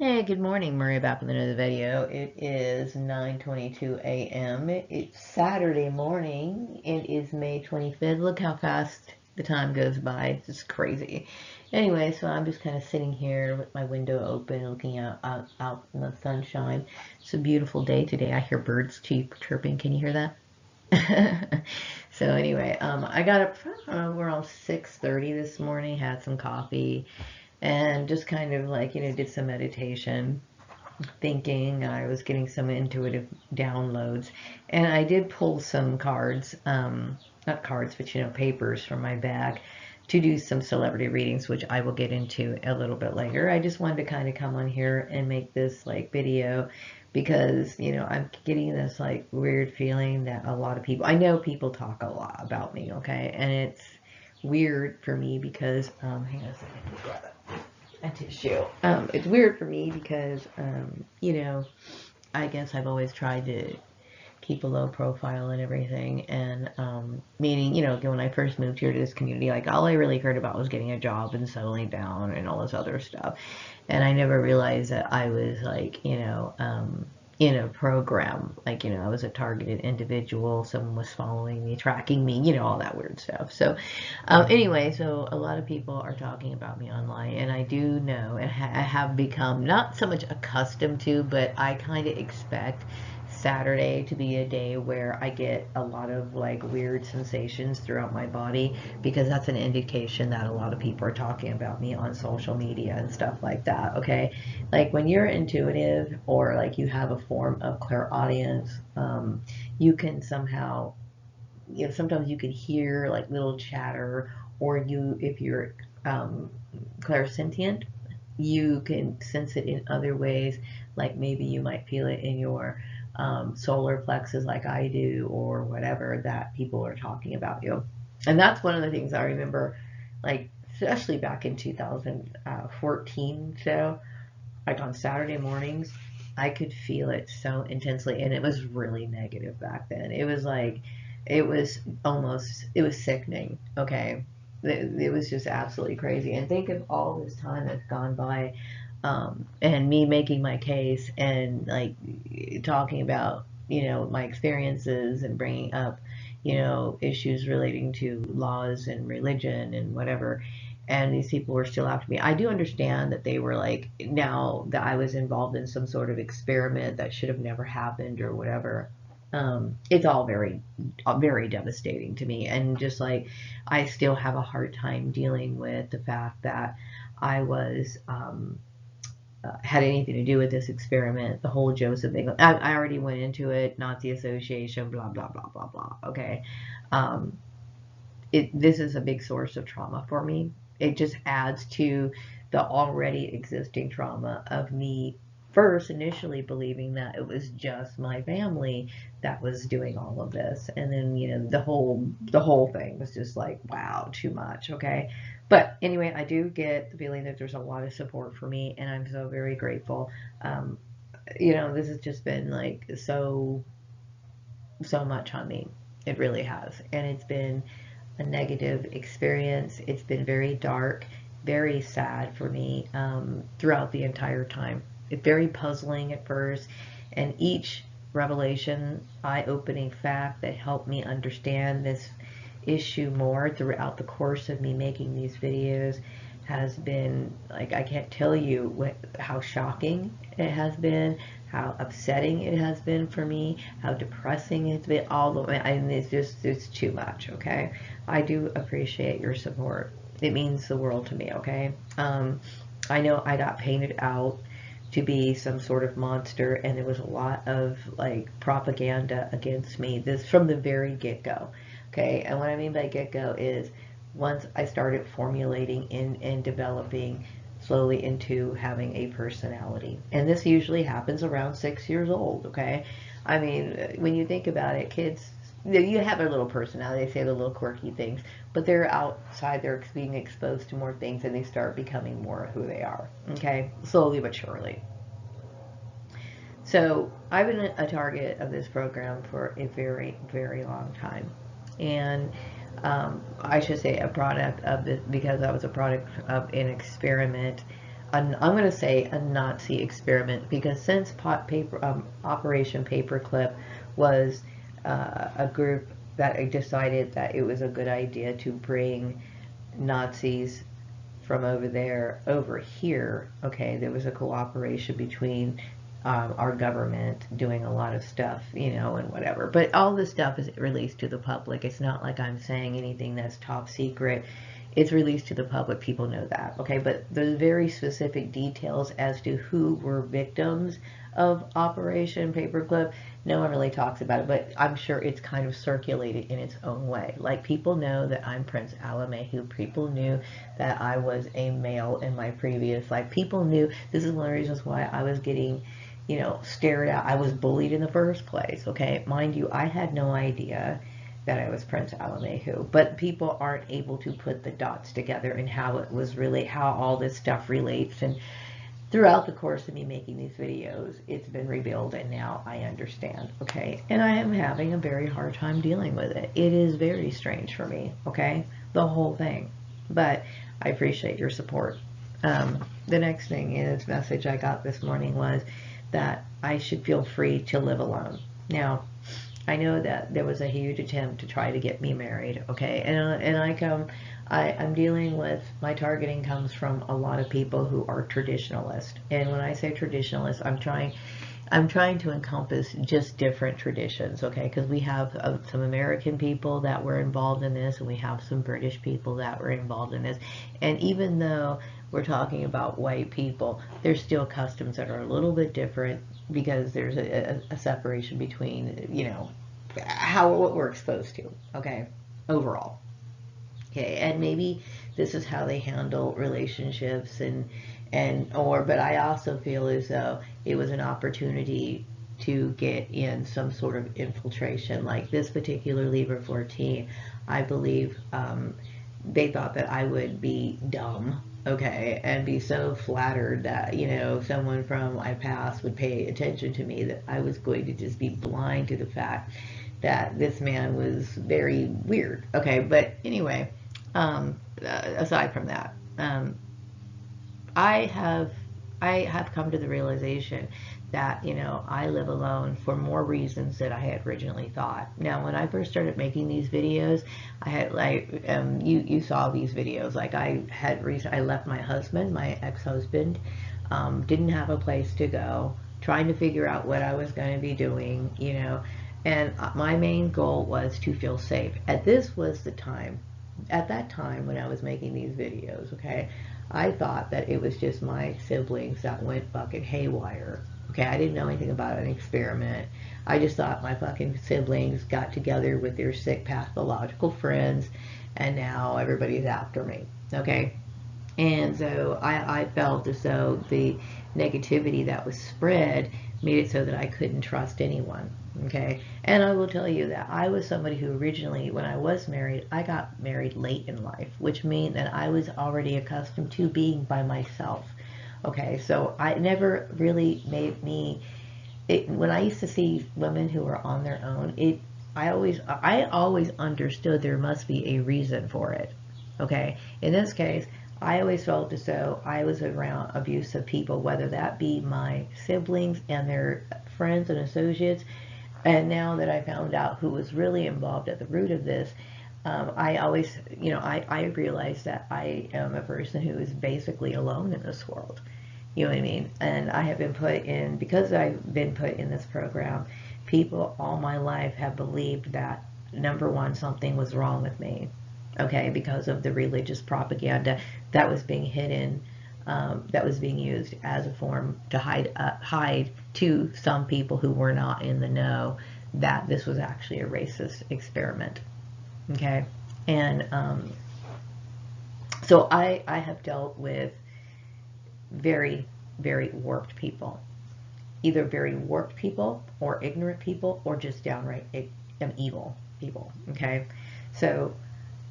Hey, good morning, Maria, back with another video. It is 9:22 a.m. It's Saturday morning. It is May 25th. Look how fast the time goes by. It's just crazy. Anyway, so I'm just kind of sitting here with my window open, looking out in the sunshine. It's a beautiful day today. I hear birds chirping. Can you hear that? So anyway, I got up around 6:30 this morning, had some coffee, and just kind of like, did some meditation, thinking. I was getting some intuitive downloads, and I did pull some cards, not cards, but papers from my bag to do some celebrity readings, which I will get into a little bit later. I just wanted to kind of come on here and make this like video because I'm getting this like weird feeling that a lot of people, I know people talk a lot about me, okay, and it's weird for me because hang on a second, let me grab a tissue. It's weird for me because I guess I've always tried to keep a low profile and everything, and meaning, when I first moved here to this community, like all I really heard about was getting a job and settling down and all this other stuff, and I never realized that I was like, in a program, like, I was a targeted individual, someone was following me, tracking me, all that weird stuff. So anyway, so a lot of people are talking about me online, and I do know, and I have become not so much accustomed to, but I kind of expect Saturday to be a day where I get a lot of like weird sensations throughout my body, because that's an indication that a lot of people are talking about me on social media and stuff like that, okay? Like when you're intuitive, or like you have a form of clairaudience, you can somehow, sometimes you can hear like little chatter, or if you're clairsentient, you can sense it in other ways. Like maybe you might feel it in your solar plexus, like I do, or whatever, that people are talking about you. And that's one of the things I remember, like, especially back in 2014. So, like on Saturday mornings, I could feel it so intensely, and it was really negative back then. It was like, it was sickening, okay? It was just absolutely crazy. And think of all this time that's gone by, and me making my case and like talking about, my experiences and bringing up, issues relating to laws and religion and whatever, and these people were still after me. I do understand that they were like, now that I was involved in some sort of experiment that should have never happened or whatever. It's all very, very devastating to me, and just like I still have a hard time dealing with the fact that I was had anything to do with this experiment, the whole Joseph thing. I already went into it, Nazi Association, blah blah blah blah blah. Okay, um, this is a big source of trauma for me. It just adds to the already existing trauma of me first initially believing that it was just my family that was doing all of this, and then the whole thing was just like, wow, too much. Okay, but anyway, I do get the feeling that there's a lot of support for me, and I'm so very grateful. um, this has just been like so much on me. It really has, and it's been a negative experience. It's been very dark, very sad for me, throughout the entire time. It's very puzzling at first, and each revelation, eye-opening fact that helped me understand this issue more throughout the course of me making these videos has been like, I can't tell you how shocking it has been, how upsetting it has been for me, how depressing it's been, all the way. I mean, it's too much, okay? I do appreciate your support. It means the world to me, okay? I know I got painted out to be some sort of monster, and there was a lot of like propaganda against me, this from the very get-go. Okay, and what I mean by get-go is once I started formulating and developing slowly into having a personality. And this usually happens around 6 years old, okay? I mean, when you think about it, kids, you have a little personality, they say the little quirky things, but they're outside, they're being exposed to more things, and they start becoming more who they are, okay? Slowly but surely. So I've been a target of this program for a very, very long time. And I should say a product of this, because I was a product of an experiment I'm going to say a Nazi experiment, because since Operation Paperclip was a group that decided that it was a good idea to bring Nazis from over there over here, okay, there was a cooperation between our government doing a lot of stuff, you know, and whatever. But all this stuff is released to the public. It's not like I'm saying anything that's top secret. It's released to the public. People know that, okay? But there's very specific details as to who were victims of Operation Paperclip. No one really talks about it, but I'm sure it's kind of circulated in its own way. Like, people know that I'm Prince Alamehu. People knew that I was a male in my previous life. People knew. This is one of the reasons why I was getting, you know, stared at. I was bullied in the first place, okay? Mind you, I had no idea that I was Prince Alamehu, but people aren't able to put the dots together and how it was really, how all this stuff relates. And throughout the course of me making these videos, it's been revealed, and now I understand, okay? And I am having a very hard time dealing with it. It is very strange for me, okay? The whole thing. But I appreciate your support. The next thing is, message I got this morning was that I should feel free to live alone. Now, I know that there was a huge attempt to try to get me married, okay? And I'm dealing with, my targeting comes from a lot of people who are traditionalist. And when I say traditionalist, I'm trying to encompass just different traditions, okay? Because we have some American people that were involved in this, and we have some British people that were involved in this. And even though we're talking about white people, there's still customs that are a little bit different, because there's a separation between, you know, what we're exposed to, okay, overall. Okay, and maybe this is how they handle relationships, but I also feel as though it was an opportunity to get in some sort of infiltration. Like this particular Libra 14, I believe they thought that I would be dumb, okay, and be so flattered that, you know, someone from my past would pay attention to me, that I was going to just be blind to the fact that this man was very weird, okay? But anyway, aside from that, I have come to the realization that, you know, I live alone for more reasons than I had originally thought. Now, when I first started making these videos, I had, like, you saw these videos, like I left my husband, my ex-husband, didn't have a place to go, trying to figure out what I was going to be doing, you know, and my main goal was to feel safe. At that time when I was making these videos, okay, I thought that it was just my siblings that went fucking haywire. Okay, I didn't know anything about an experiment. I just thought my fucking siblings got together with their sick pathological friends, and now everybody's after me. Okay, and so I felt as though the negativity that was spread made it so that I couldn't trust anyone. Okay, and I will tell you that I was somebody who originally, when I was married, I got married late in life, which means that I was already accustomed to being by myself. Okay, so I never really made me, when I used to see women who were on their own, I always understood there must be a reason for it. Okay, in this case, I always felt as though I was around abusive people, whether that be my siblings and their friends and associates. And now that I found out who was really involved at the root of this, I always, you know, I realized that I am a person who is basically alone in this world. You know what I mean? And I have been put in, because I've been put in this program, people all my life have believed that, number one, something was wrong with me. Okay, because of the religious propaganda that was being hidden, that was being used as a form to hide to some people who were not in the know that this was actually a racist experiment. Okay, and so I have dealt with very, very warped people, either very warped people or ignorant people or just downright evil people. Okay, so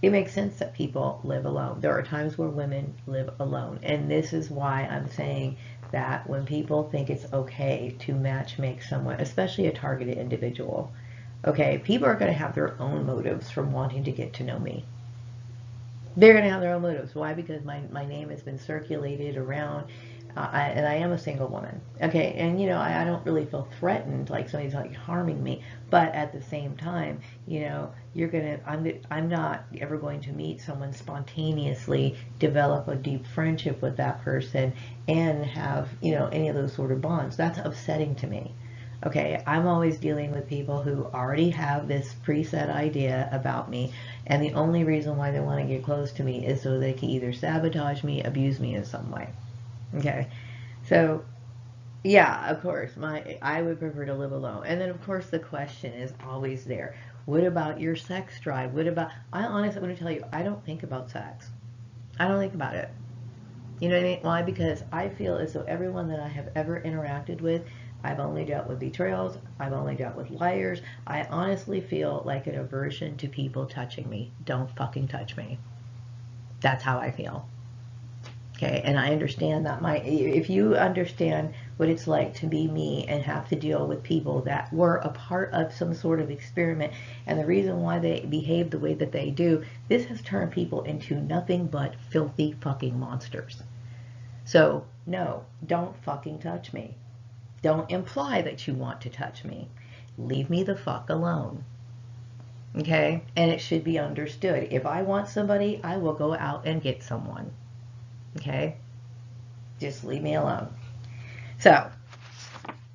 it makes sense that people live alone. There are times where women live alone. And this is why I'm saying that when people think it's okay to matchmake someone, especially a targeted individual, okay, people are going to have their own motives from wanting to get to know me. They're going to have their own motives. Why? Because my name has been circulated around and I am a single woman. Okay, and you know, I don't really feel threatened like somebody's like harming me, but at the same time, you know, I'm not ever going to meet someone spontaneously, develop a deep friendship with that person, and have, you know, any of those sort of bonds. That's upsetting to me. Okay, I'm always dealing with people who already have this preset idea about me, and the only reason why they want to get close to me is so they can either sabotage me, abuse me in some way. Okay, so yeah, of course, I would prefer to live alone. And then of course the question is always there. What about your sex drive? What about, I honestly want to tell you, I don't think about sex. I don't think about it. You know what I mean? Why? Because I feel as though everyone that I have ever interacted with, I've only dealt with betrayals, I've only dealt with liars. I honestly feel like an aversion to people touching me. Don't fucking touch me. That's how I feel. Okay, and I understand that if you understand what it's like to be me and have to deal with people that were a part of some sort of experiment, and the reason why they behave the way that they do, this has turned people into nothing but filthy fucking monsters. So, no, don't fucking touch me. Don't imply that you want to touch me. Leave me the fuck alone. Okay? And it should be understood. If I want somebody, I will go out and get someone. Okay? Just leave me alone. So,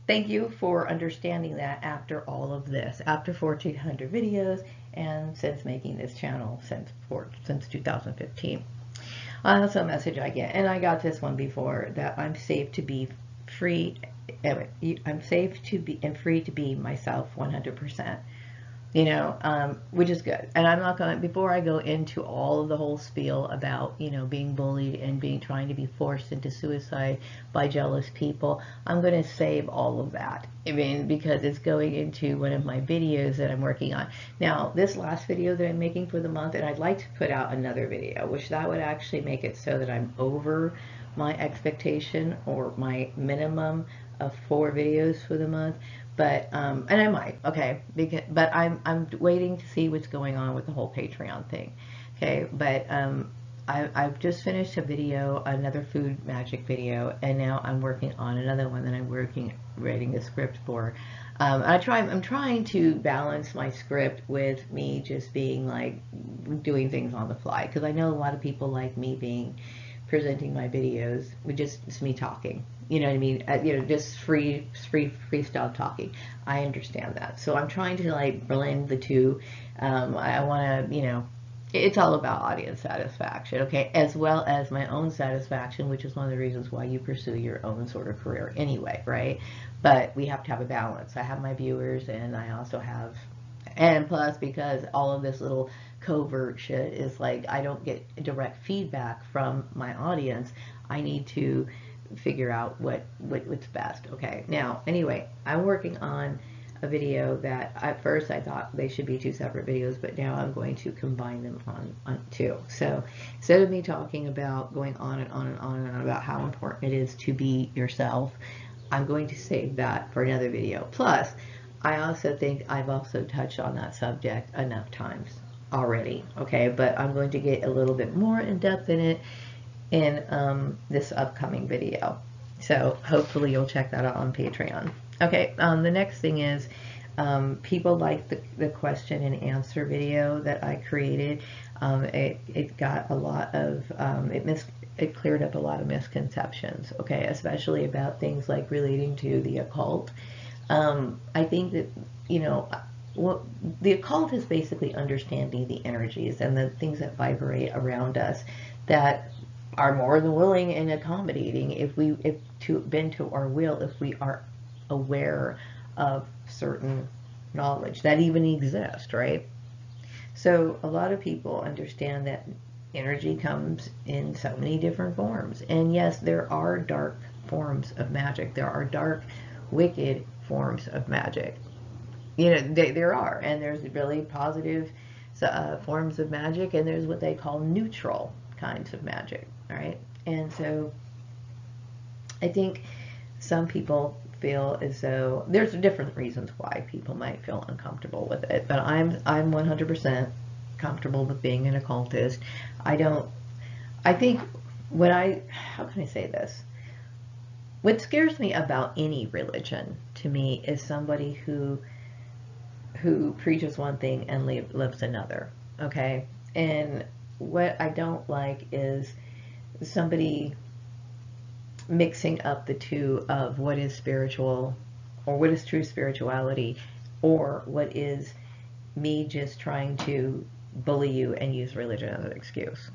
thank you for understanding that after all of this, after 1,400 videos, and since making this channel since 2015. That's a message I get, and I got this one before, that I'm safe to be free. I'm safe to be and free to be myself 100%. You know, which is good. And I'm not going, before I go into all of the whole spiel about, you know, being bullied and trying to be forced into suicide by jealous people, I'm going to save all of that. I mean, because it's going into one of my videos that I'm working on. Now, this last video that I'm making for the month, and I'd like to put out another video, which that would actually make it so that I'm over my expectation or my minimum of 4 videos for the month. But and I might, okay, but I'm waiting to see what's going on with the whole Patreon thing. Okay, but I've just finished a video, another food magic video, and now I'm working on another one that I'm writing a script for. I'm trying to balance my script with me just being like doing things on the fly, because I know a lot of people like me presenting my videos with just me talking. You know what I mean? You know, just freestyle talking. I understand that. So I'm trying to like blend the two. I want to, you know, it's all about audience satisfaction, okay, as well as my own satisfaction, which is one of the reasons why you pursue your own sort of career anyway, right? But we have to have a balance. I have my viewers, and I also have, and plus, because all of this little covert shit is like, I don't get direct feedback from my audience, I need to figure out what's best. Okay, now anyway, I'm working on a video that at first I thought they should be 2 separate videos, but now I'm going to combine them on 2. So instead of me talking about going on and on and on and on about how important it is to be yourself, I'm going to save that for another video. Plus, I also think I've also touched on that subject enough times already, okay, but I'm going to get a little bit more in depth in it in this upcoming video. So hopefully you'll check that out on Patreon. Okay, the next thing is people like the question and answer video that I created. It got a lot of, it cleared up a lot of misconceptions, okay, especially about things like relating to the occult. I think that, you know, well, the occult is basically understanding the energies and the things that vibrate around us that are more than willing and accommodating if to bend to our will, if we are aware of certain knowledge that even exists, right? So a lot of people understand that energy comes in so many different forms, and yes, there are dark forms of magic. There are dark, wicked forms of magic. You know, there are, and there's really positive forms of magic, and there's what they call neutral kinds of magic, all right? And so I think some people feel as though there's different reasons why people might feel uncomfortable with it, but I'm 100% comfortable with being an occultist. I think how can I say this? what scares me about any religion to me is somebody who preaches one thing and lives another. Okay, and what I don't like is somebody mixing up the two of what is spiritual or what is true spirituality or what is me just trying to bully you and use religion as an excuse.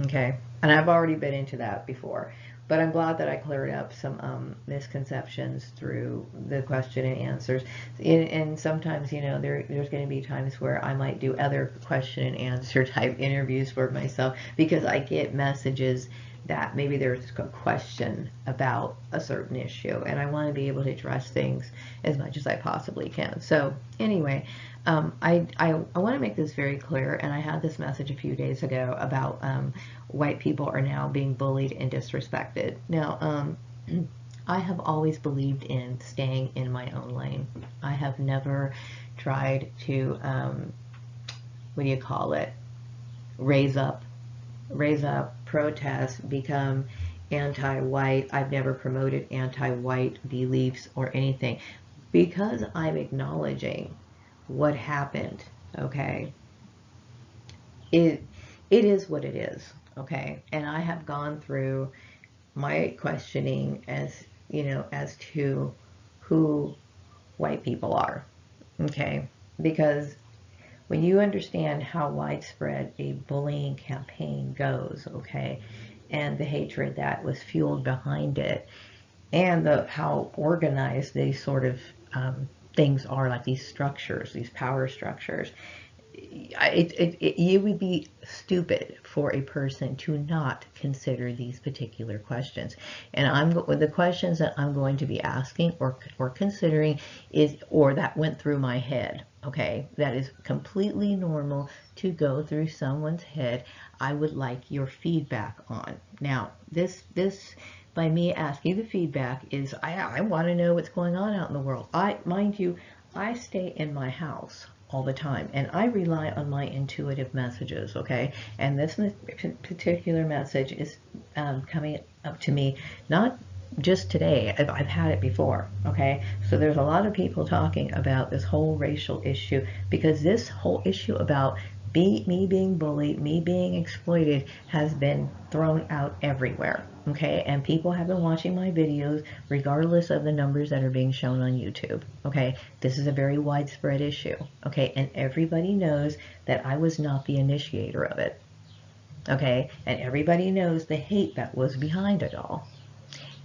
Okay, and I've already been into that before, but I'm glad that I cleared up some misconceptions through the question and answers. And sometimes, you know, there's going to be times where I might do other question and answer type interviews for myself because I get messages that maybe there's a question about a certain issue, and I want to be able to address things as much as I possibly can. So anyway, I want to make this very clear, and I had this message a few days ago about white people are now being bullied and disrespected. Now, I have always believed in staying in my own lane. I have never tried to, what do you call it, raise up, protest, become anti-white. I've never promoted anti-white beliefs or anything because I'm acknowledging what happened. Okay, it is what it is. Okay, and I have gone through my questioning as you know as to who white people are. Okay, because when you understand how widespread a bullying campaign goes, okay, and the hatred that was fueled behind it, and how organized these sort of things are, like these structures, these power structures, it would be stupid for a person to not consider these particular questions. And the questions that I'm going to be asking or considering is, or that went through my head. Okay, that is completely normal to go through someone's head. I would like your feedback on. Now, this by me asking the feedback is I want to know what's going on out in the world. Mind you, I stay in my house all the time, and I rely on my intuitive messages, okay? And this particular message is coming up to me not just today. I've had it before, okay? So there's a lot of people talking about this whole racial issue because this whole issue about me being bullied, me being exploited has been thrown out everywhere, okay? And people have been watching my videos regardless of the numbers that are being shown on YouTube, okay? This is a very widespread issue, okay? And everybody knows that I was not the initiator of it, okay? And everybody knows the hate that was behind it all.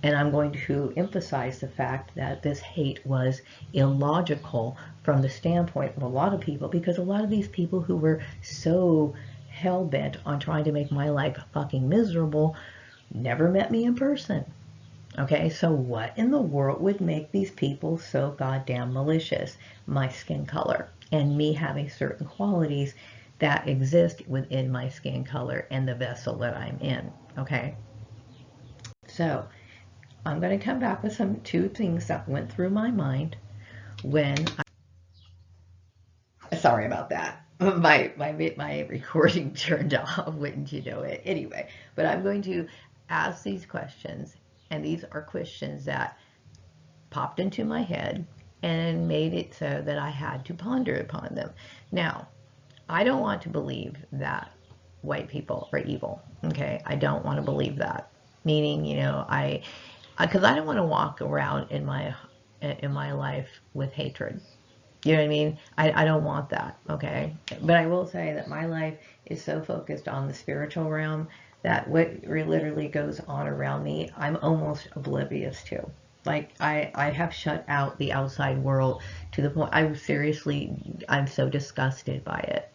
And I'm going to emphasize the fact that this hate was illogical from the standpoint of a lot of people, because a lot of these people who were so hell-bent on trying to make my life fucking miserable never met me in person. Okay, so what in the world would make these people so goddamn malicious? My skin color and me having certain qualities that exist within my skin color and the vessel that I'm in. Okay, so I'm going to come back with two things that went through my mind when sorry about that. My recording turned off, wouldn't you know it? Anyway, but I'm going to ask these questions, and these are questions that popped into my head and made it so that I had to ponder upon them. Now, I don't want to believe that white people are evil. Okay, I don't want to believe that. Meaning, you know, because I don't want to walk around in my life with hatred. You know what I mean? I don't want that, okay? But I will say that my life is so focused on the spiritual realm that what literally goes on around me, I'm almost oblivious to. Like, I have shut out the outside world to the point, I'm so disgusted by it.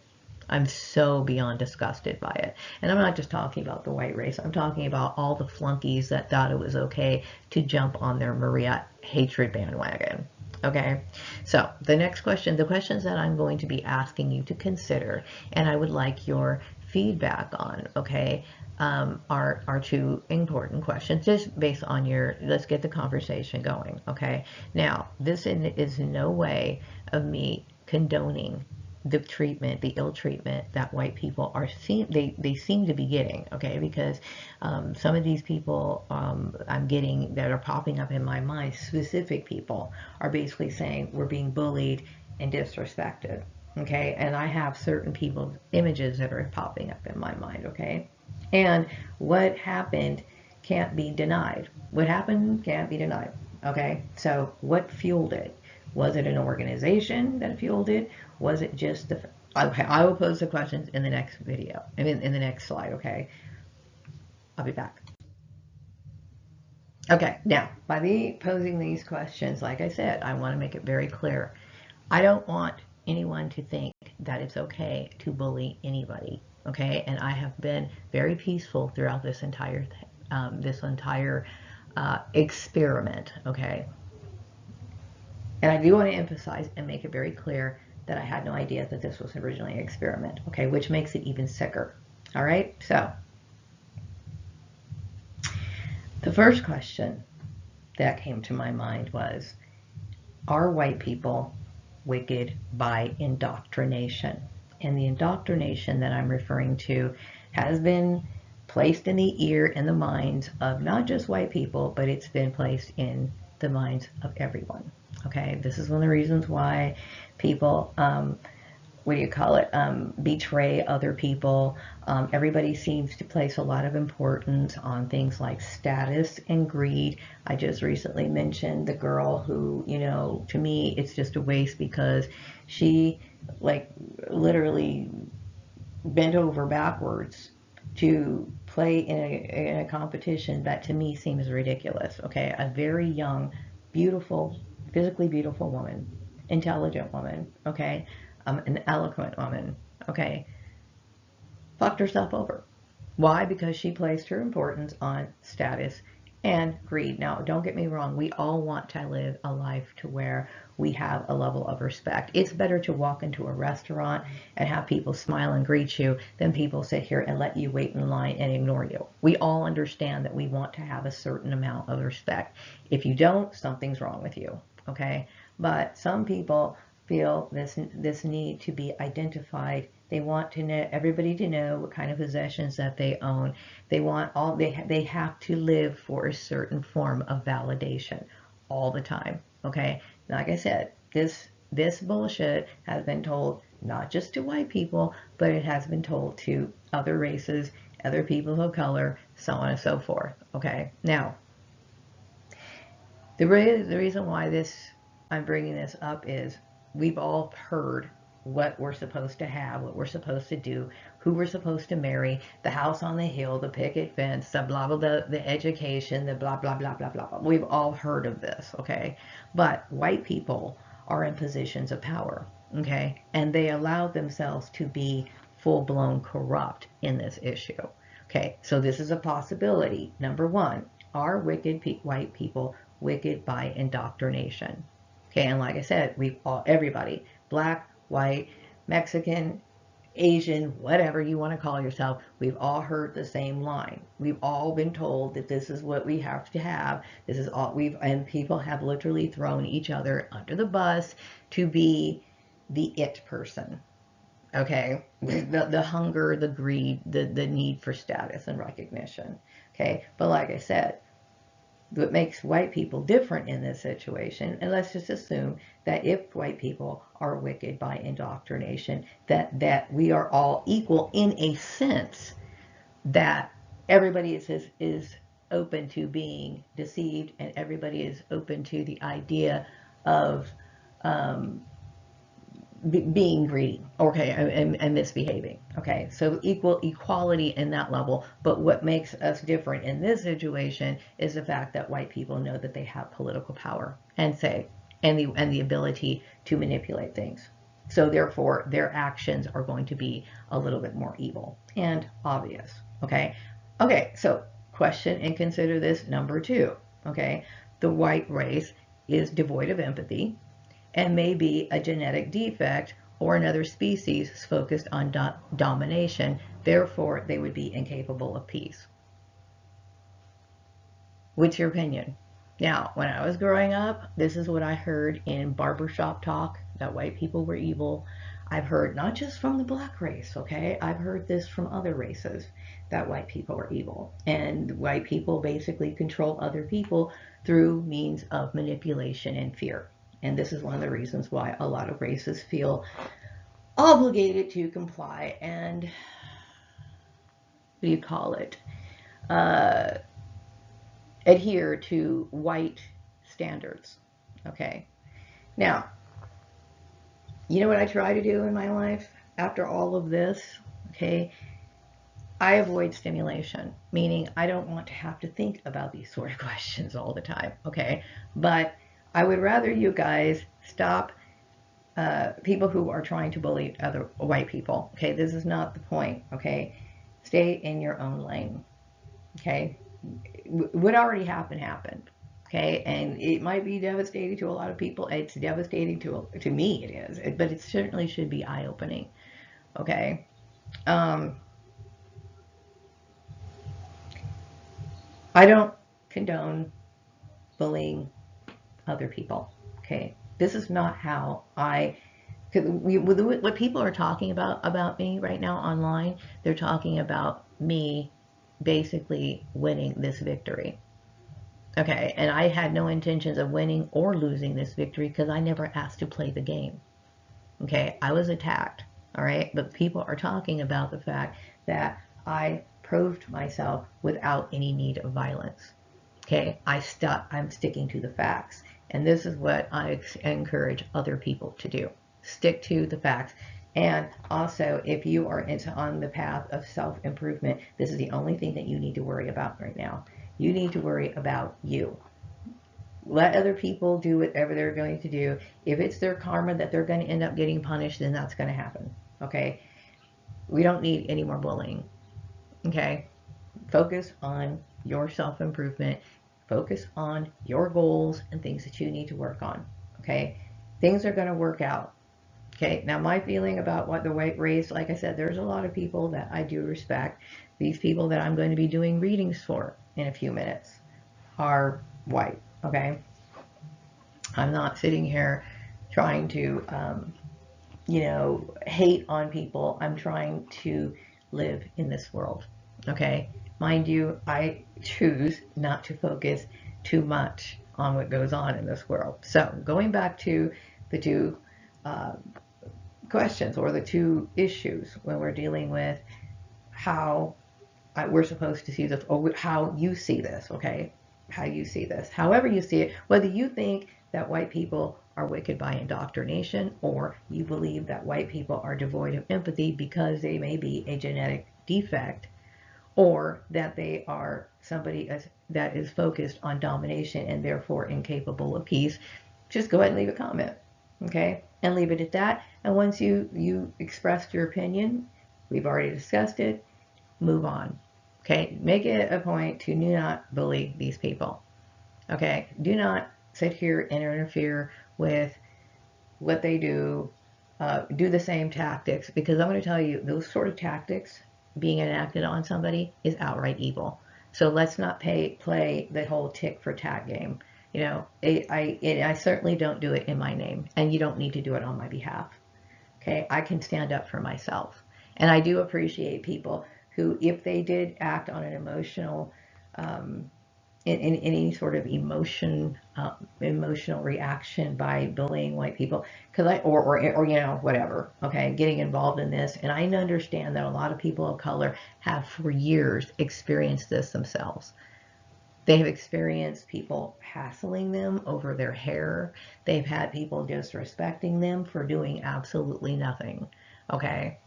I'm so beyond disgusted by it. And I'm not just talking about the white race. I'm talking about all the flunkies that thought it was okay to jump on their Maria hatred bandwagon. Okay, so the next question, the questions that I'm going to be asking you to consider, and I would like your feedback on, okay, are two important questions, just based on let's get the conversation going, okay? Now, this is no way of me condoning the treatment, the ill treatment that white people are they seem to be getting, okay? Because some of these people I'm getting that are popping up in my mind, specific people, are basically saying we're being bullied and disrespected, okay? And I have certain people's images that are popping up in my mind, okay? And what happened can't be denied. What happened can't be denied, okay? So what fueled it? Was it an organization that fueled it? Was it just the... Okay, I will pose the questions in the next video. I mean, in the next slide, okay? I'll be back. Okay, now, by me posing these questions, like I said, I want to make it very clear. I don't want anyone to think that it's okay to bully anybody, okay? And I have been very peaceful throughout this entire experiment, okay? And I do want to emphasize and make it very clear that I had no idea that this was originally an experiment, okay, which makes it even sicker. All right, so the first question that came to my mind was, are white people wicked by indoctrination? And the indoctrination that I'm referring to has been placed in the ear and the minds of not just white people, but it's been placed in the minds of everyone. Okay, this is one of the reasons why people, what do you call it, betray other people. Everybody seems to place a lot of importance on things like status and greed. I just recently mentioned the girl who, you know, to me, it's just a waste because she, like, literally bent over backwards to play in a competition that to me seems ridiculous, okay? A very young, beautiful, physically beautiful woman, intelligent woman, okay? An eloquent woman, okay? Fucked herself over. Why? Because she placed her importance on status and greed. Now, don't get me wrong. We all want to live a life to where we have a level of respect. It's better to walk into a restaurant and have people smile and greet you than people sit here and let you wait in line and ignore you. We all understand that we want to have a certain amount of respect. If you don't, something's wrong with you, okay? But some people feel this need to be identified. They want to know everybody to know what kind of possessions that they own. They want all they have to live for a certain form of validation all the time. Okay, like I said, this bullshit has been told not just to white people, but it has been told to other races, other people of color, so on and so forth. Okay, now the reason why I'm bringing this up is we've all heard what we're supposed to have, what we're supposed to do, who we're supposed to marry, the house on the hill, the picket fence, the blah, blah, blah, the education, the blah, blah, blah, blah, blah, blah. We've all heard of this, okay? But white people are in positions of power, okay? And they allow themselves to be full-blown corrupt in this issue, okay? So this is a possibility. Number one, are wicked white people wicked by indoctrination? Okay, and like I said, everybody, black, white, Mexican, Asian, whatever you want to call yourself, we've all heard the same line. We've all been told that this is what we have to have. This is all and people have literally thrown each other under the bus to be the it person. Okay, the hunger, the greed, the need for status and recognition. Okay, but like I said, what makes white people different in this situation, and let's just assume that if white people are wicked by indoctrination, that we are all equal in a sense, that everybody is open to being deceived and everybody is open to the idea of being greedy, okay, and misbehaving, okay? So equality in that level. But what makes us different in this situation is the fact that white people know that they have political power and the ability to manipulate things. So therefore, their actions are going to be a little bit more evil and obvious, okay? Okay, so question and consider this number two, okay? The white race is devoid of empathy and may be a genetic defect or another species focused on domination. Therefore, they would be incapable of peace. What's your opinion? Now, when I was growing up, this is what I heard in barbershop talk, that white people were evil. I've heard not just from the black race, okay? I've heard this from other races, that white people are evil. And white people basically control other people through means of manipulation and fear. And this is one of the reasons why a lot of races feel obligated to comply and, what do you call it, adhere to white standards. Okay. Now, you know what I try to do in my life after all of this? Okay. I avoid stimulation, meaning I don't want to have to think about these sort of questions all the time. Okay. But I would rather you guys stop people who are trying to bully other white people. Okay. This is not the point. Okay. Stay in your own lane. Okay. What already happened. Okay, and it might be devastating to a lot of people. It's devastating to me. It is, but it certainly should be eye-opening. Okay, I don't condone bullying other people. Okay, this is not how I. What people are talking about me right now online, they're talking about me basically winning this victory. Okay, and I had no intentions of winning or losing this victory because I never asked to play the game. Okay, I was attacked. All right, but people are talking about the fact that I proved myself without any need of violence. Okay, I'm sticking to the facts, and this is what I encourage other people to do. Stick to the facts. And also, if you are on the path of self-improvement, this is the only thing that you need to worry about right now. You need to worry about you. Let other people do whatever they're going to do. If it's their karma that they're going to end up getting punished, then that's going to happen. Okay? We don't need any more bullying. Okay? Focus on your self-improvement. Focus on your goals and things that you need to work on. Okay? Things are going to work out. Okay? Now, my feeling about what the white race, like I said, there's a lot of people that I do respect. These people that I'm going to be doing readings for in a few minutes are white. Okay? I'm not sitting here trying to, hate on people. I'm trying to live in this world. Okay? Mind you, I choose not to focus too much on what goes on in this world. So, going back to the two questions or the two issues when we're dealing with how we're supposed to see this, or how you see this, okay? How you see this. However you see it, whether you think that white people are wicked by indoctrination, or you believe that white people are devoid of empathy because they may be a genetic defect, or that they are somebody that is focused on domination and therefore incapable of peace, just go ahead and leave a comment, okay? And leave it at that. And once you expressed your opinion, we've already discussed it, move on. Okay, make it a point to do not bully these people. Okay, do not sit here and interfere with what they do. Do the same tactics, because I'm going to tell you, those sort of tactics being enacted on somebody is outright evil. So let's not play the whole tick for tat game. You know, I certainly don't do it in my name, and you don't need to do it on my behalf. Okay, I can stand up for myself. And I do appreciate people who, if they did act on an emotional, in any sort of emotional reaction by bullying white people, because or whatever, okay, getting involved in this, and I understand that a lot of people of color have for years experienced this themselves. They have experienced people hassling them over their hair. They've had people disrespecting them for doing absolutely nothing. Okay?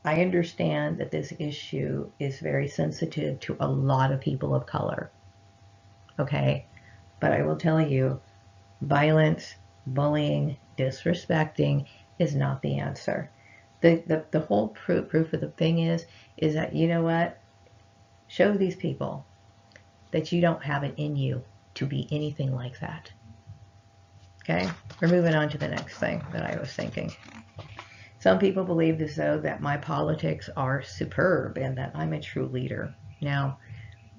I understand that this issue is very sensitive to a lot of people of color. Okay? But I will tell you, violence, bullying, disrespecting is not the answer. The whole proof of the thing is that, you know what? Show these people that you don't have it in you to be anything like that. Okay? We're moving on to the next thing that I was thinking. Some people believe as though that my politics are superb and that I'm a true leader. Now,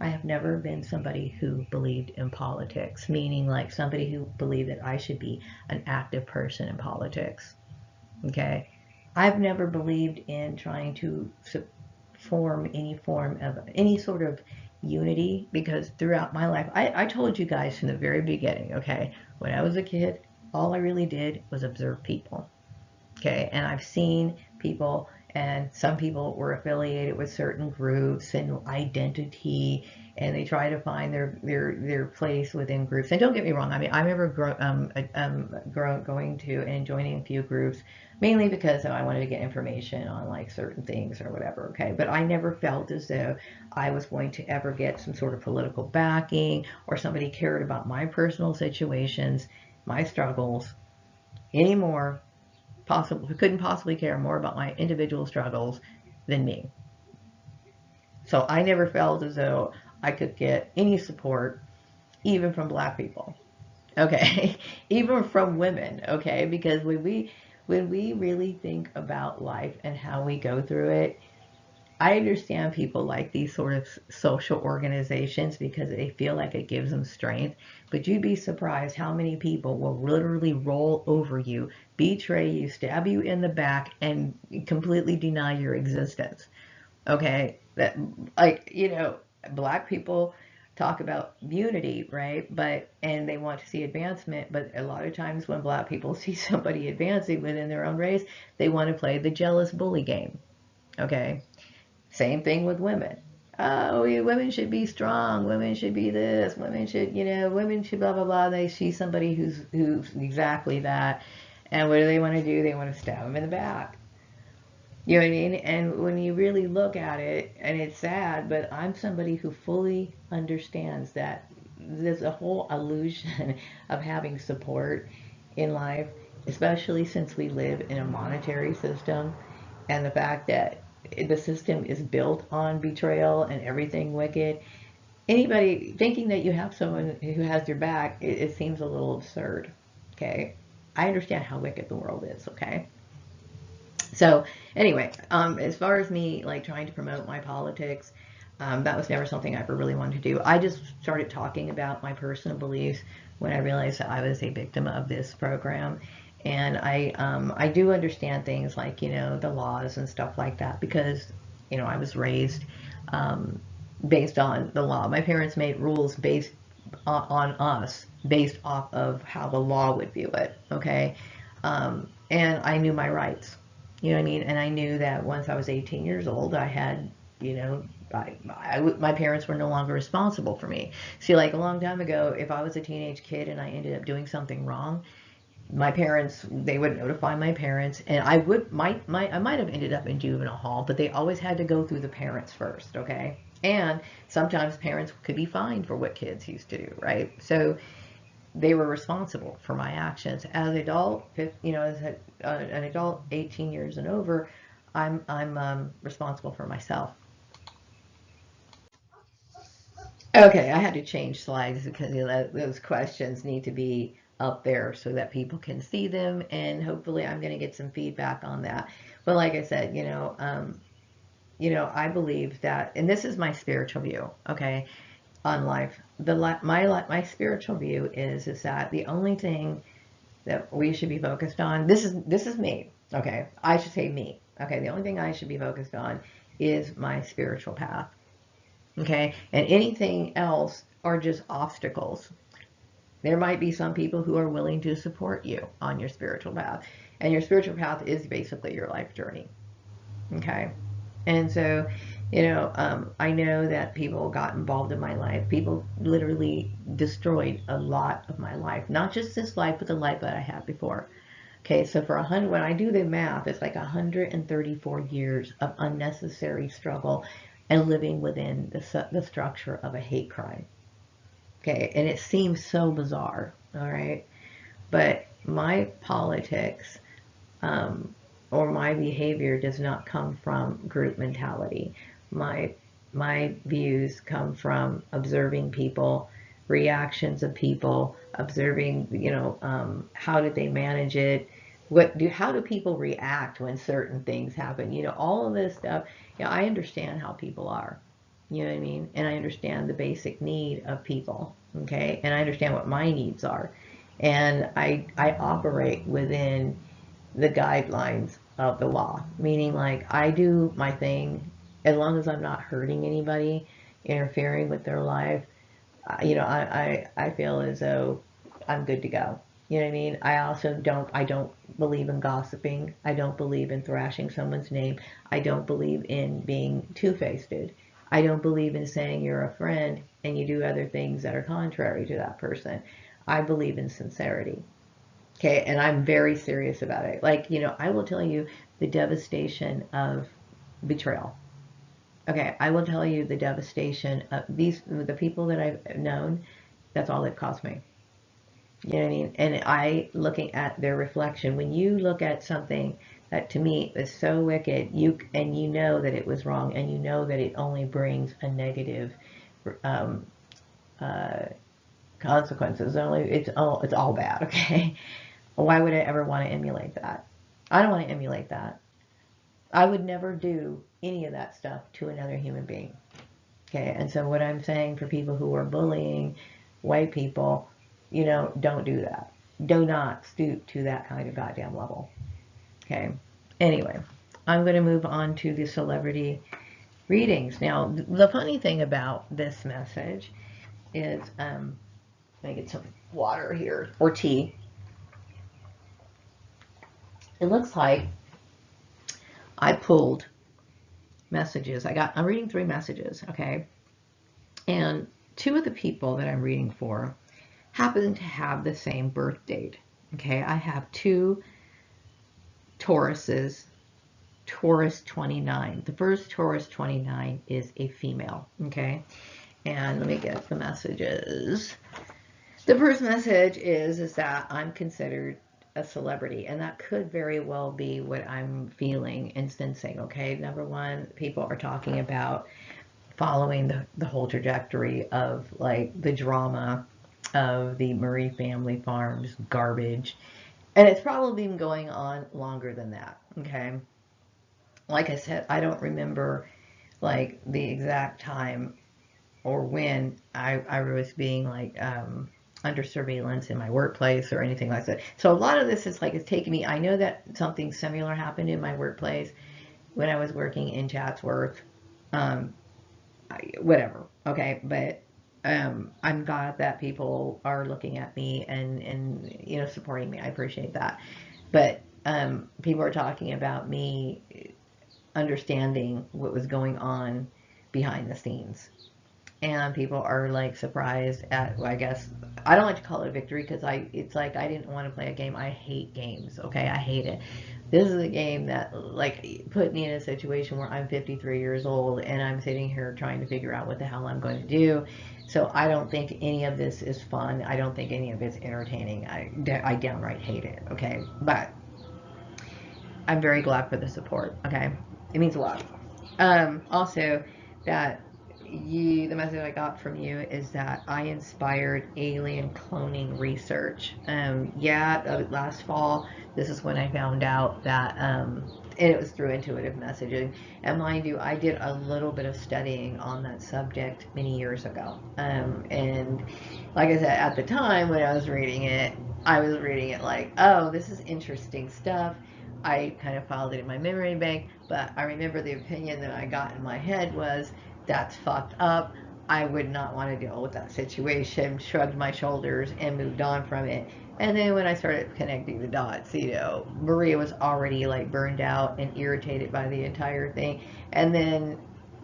I have never been somebody who believed in politics, meaning like somebody who believed that I should be an active person in politics. Okay? I've never believed in trying to form any sort of unity, because throughout my life, I told you guys from the very beginning, okay, when I was a kid, all I really did was observe people. Okay, and I've seen people, and some people were affiliated with certain groups and identity, and they try to find their place within groups. And don't get me wrong, I mean, I remember going to and joining a few groups, mainly because I wanted to get information on like certain things or whatever. Okay, but I never felt as though I was going to ever get some sort of political backing, or somebody cared about my personal situations, my struggles anymore. Couldn't possibly care more about my individual struggles than me. So I never felt as though I could get any support, even from black people. Okay, even from women. Okay, because when we really think about life and how we go through it, I understand people like these sort of social organizations because they feel like it gives them strength. But you'd be surprised how many people will literally roll over you, betray you, stab you in the back, and completely deny your existence. Okay? That, like, black people talk about unity, right? And they want to see advancement, but a lot of times when black people see somebody advancing within their own race, they want to play the jealous bully game. Okay? Same thing with women. Oh, women should be strong. Women should be this. Women should blah blah blah. They see somebody who's exactly that, and what do they want to do? They want to stab them in the back. You know what I mean? And when you really look at it, and it's sad, but I'm somebody who fully understands that there's a whole illusion of having support in life, especially since we live in a monetary system, and the fact that the system is built on betrayal and everything wicked. Anybody thinking that you have someone who has your back, it seems a little absurd. Okay, I understand how wicked the world is. Okay, so anyway, as far as me like trying to promote my politics, that was never something I ever really wanted to do. I just started talking about my personal beliefs when I realized that I was a victim of this program. And I do understand things like, the laws and stuff like that, because, I was raised um, based on the law. My parents made rules based on us, based off of how the law would view it. Okay. And I knew my rights. You know what I mean? And I knew that once I was 18 years old, I had, you know, my parents were no longer responsible for me. See, like a long time ago, if I was a teenage kid and I ended up doing something wrong, my parents, they would notify my parents, and I might have ended up in juvenile hall, but they always had to go through the parents first. Okay. And sometimes parents could be fined for what kids used to do, right? So they were responsible for my actions. As an adult, an adult 18 years and over, I'm responsible for myself. Okay, I had to change slides because those questions need to be up there so that people can see them, and hopefully I'm going to get some feedback on that. But like I said, I believe that, and this is my spiritual view, okay, on life. My spiritual view is that the only thing that we should be focused on. This is me. Okay, I should say me. Okay, the only thing I should be focused on is my spiritual path. Okay, and anything else are just obstacles. There might be some people who are willing to support you on your spiritual path, and your spiritual path is basically your life journey. Okay, and so, I know that people got involved in my life. People literally destroyed a lot of my life, not just this life, but the life that I had before. Okay, so for 100, when I do the math, it's like 134 years of unnecessary struggle and living within the structure of a hate crime. Okay, and it seems so bizarre, all right? But my politics, um, or my behavior does not come from group mentality. My my views come from observing people, reactions of people, observing, how did they manage it, how do people react when certain things happen, all of this stuff. I understand how people are, you know what I mean, and I understand the basic need of people, okay, and I understand what my needs are, and I operate within the guidelines of the law, meaning like I do my thing as long as I'm not hurting anybody, interfering with their life. I feel as though I'm good to go. You know what I mean? I don't believe in gossiping. I don't believe in thrashing someone's name. I don't believe in being two-faced. I don't believe in saying you're a friend and you do other things that are contrary to that person. I believe in sincerity. Okay, and I'm very serious about it. Like, I will tell you the devastation of betrayal. Okay, I will tell you the devastation of the people that I've known, that's all it cost me. You know what I mean? And looking at their reflection, when you look at something that to me is so wicked, you know that it was wrong, and you know that it only brings a negative um, uh, consequences. It's all bad. Okay, why would I ever want to emulate that? I don't want to emulate that. I would never do any of that stuff to another human being. Okay, and so what I'm saying for people who are bullying white people, don't do that. Do not stoop to that kind of goddamn level. Okay, anyway, I'm going to move on to the celebrity readings. Now, the funny thing about this message is, let me get some water here, or tea. It looks like I pulled messages. I'm reading 3 messages, okay? And 2 of the people that I'm reading for happen to have the same birth date, okay? I have 2 Tauruses, Taurus 29. The first Taurus 29 is a female, okay? And let me get the messages. The first message is that I'm considered a celebrity, and that could very well be what I'm feeling and sensing, okay? Number one, people are talking about following the whole trajectory of like the drama of the Murray family farms garbage, and it's probably been going on longer than that, okay? Like I said, I don't remember like the exact time or when I was being like under surveillance in my workplace or anything like that. So a lot of this is like it's taken me. I know that something similar happened in my workplace when I was working in Chatsworth. Um, Whatever, okay, but I'm glad that people are looking at me and supporting me. I appreciate that, but people are talking about me understanding what was going on behind the scenes, and people are like surprised at, well, I guess I don't like to call it a victory because it's like I didn't want to play a game. I hate games, okay? I hate it. This is a game that like put me in a situation where I'm 53 years old and I'm sitting here trying to figure out what the hell I'm going to do. So I don't think any of this is fun. I don't think any of it's entertaining. I downright hate it, okay? But I'm very glad for the support, okay? It means a lot. Also, that the message I got from you is that I inspired alien cloning research. Last fall, this is when I found out that, and it was through intuitive messaging. And mind you, I did a little bit of studying on that subject many years ago. And like I said, at the time when I was reading it, I was reading it like, oh, this is interesting stuff. I kind of filed it in my memory bank, but I remember the opinion that I got in my head was, that's fucked up. I would not want to deal with that situation, shrugged my shoulders, and moved on from it. And then when I started connecting the dots, Maria was already like burned out and irritated by the entire thing. And then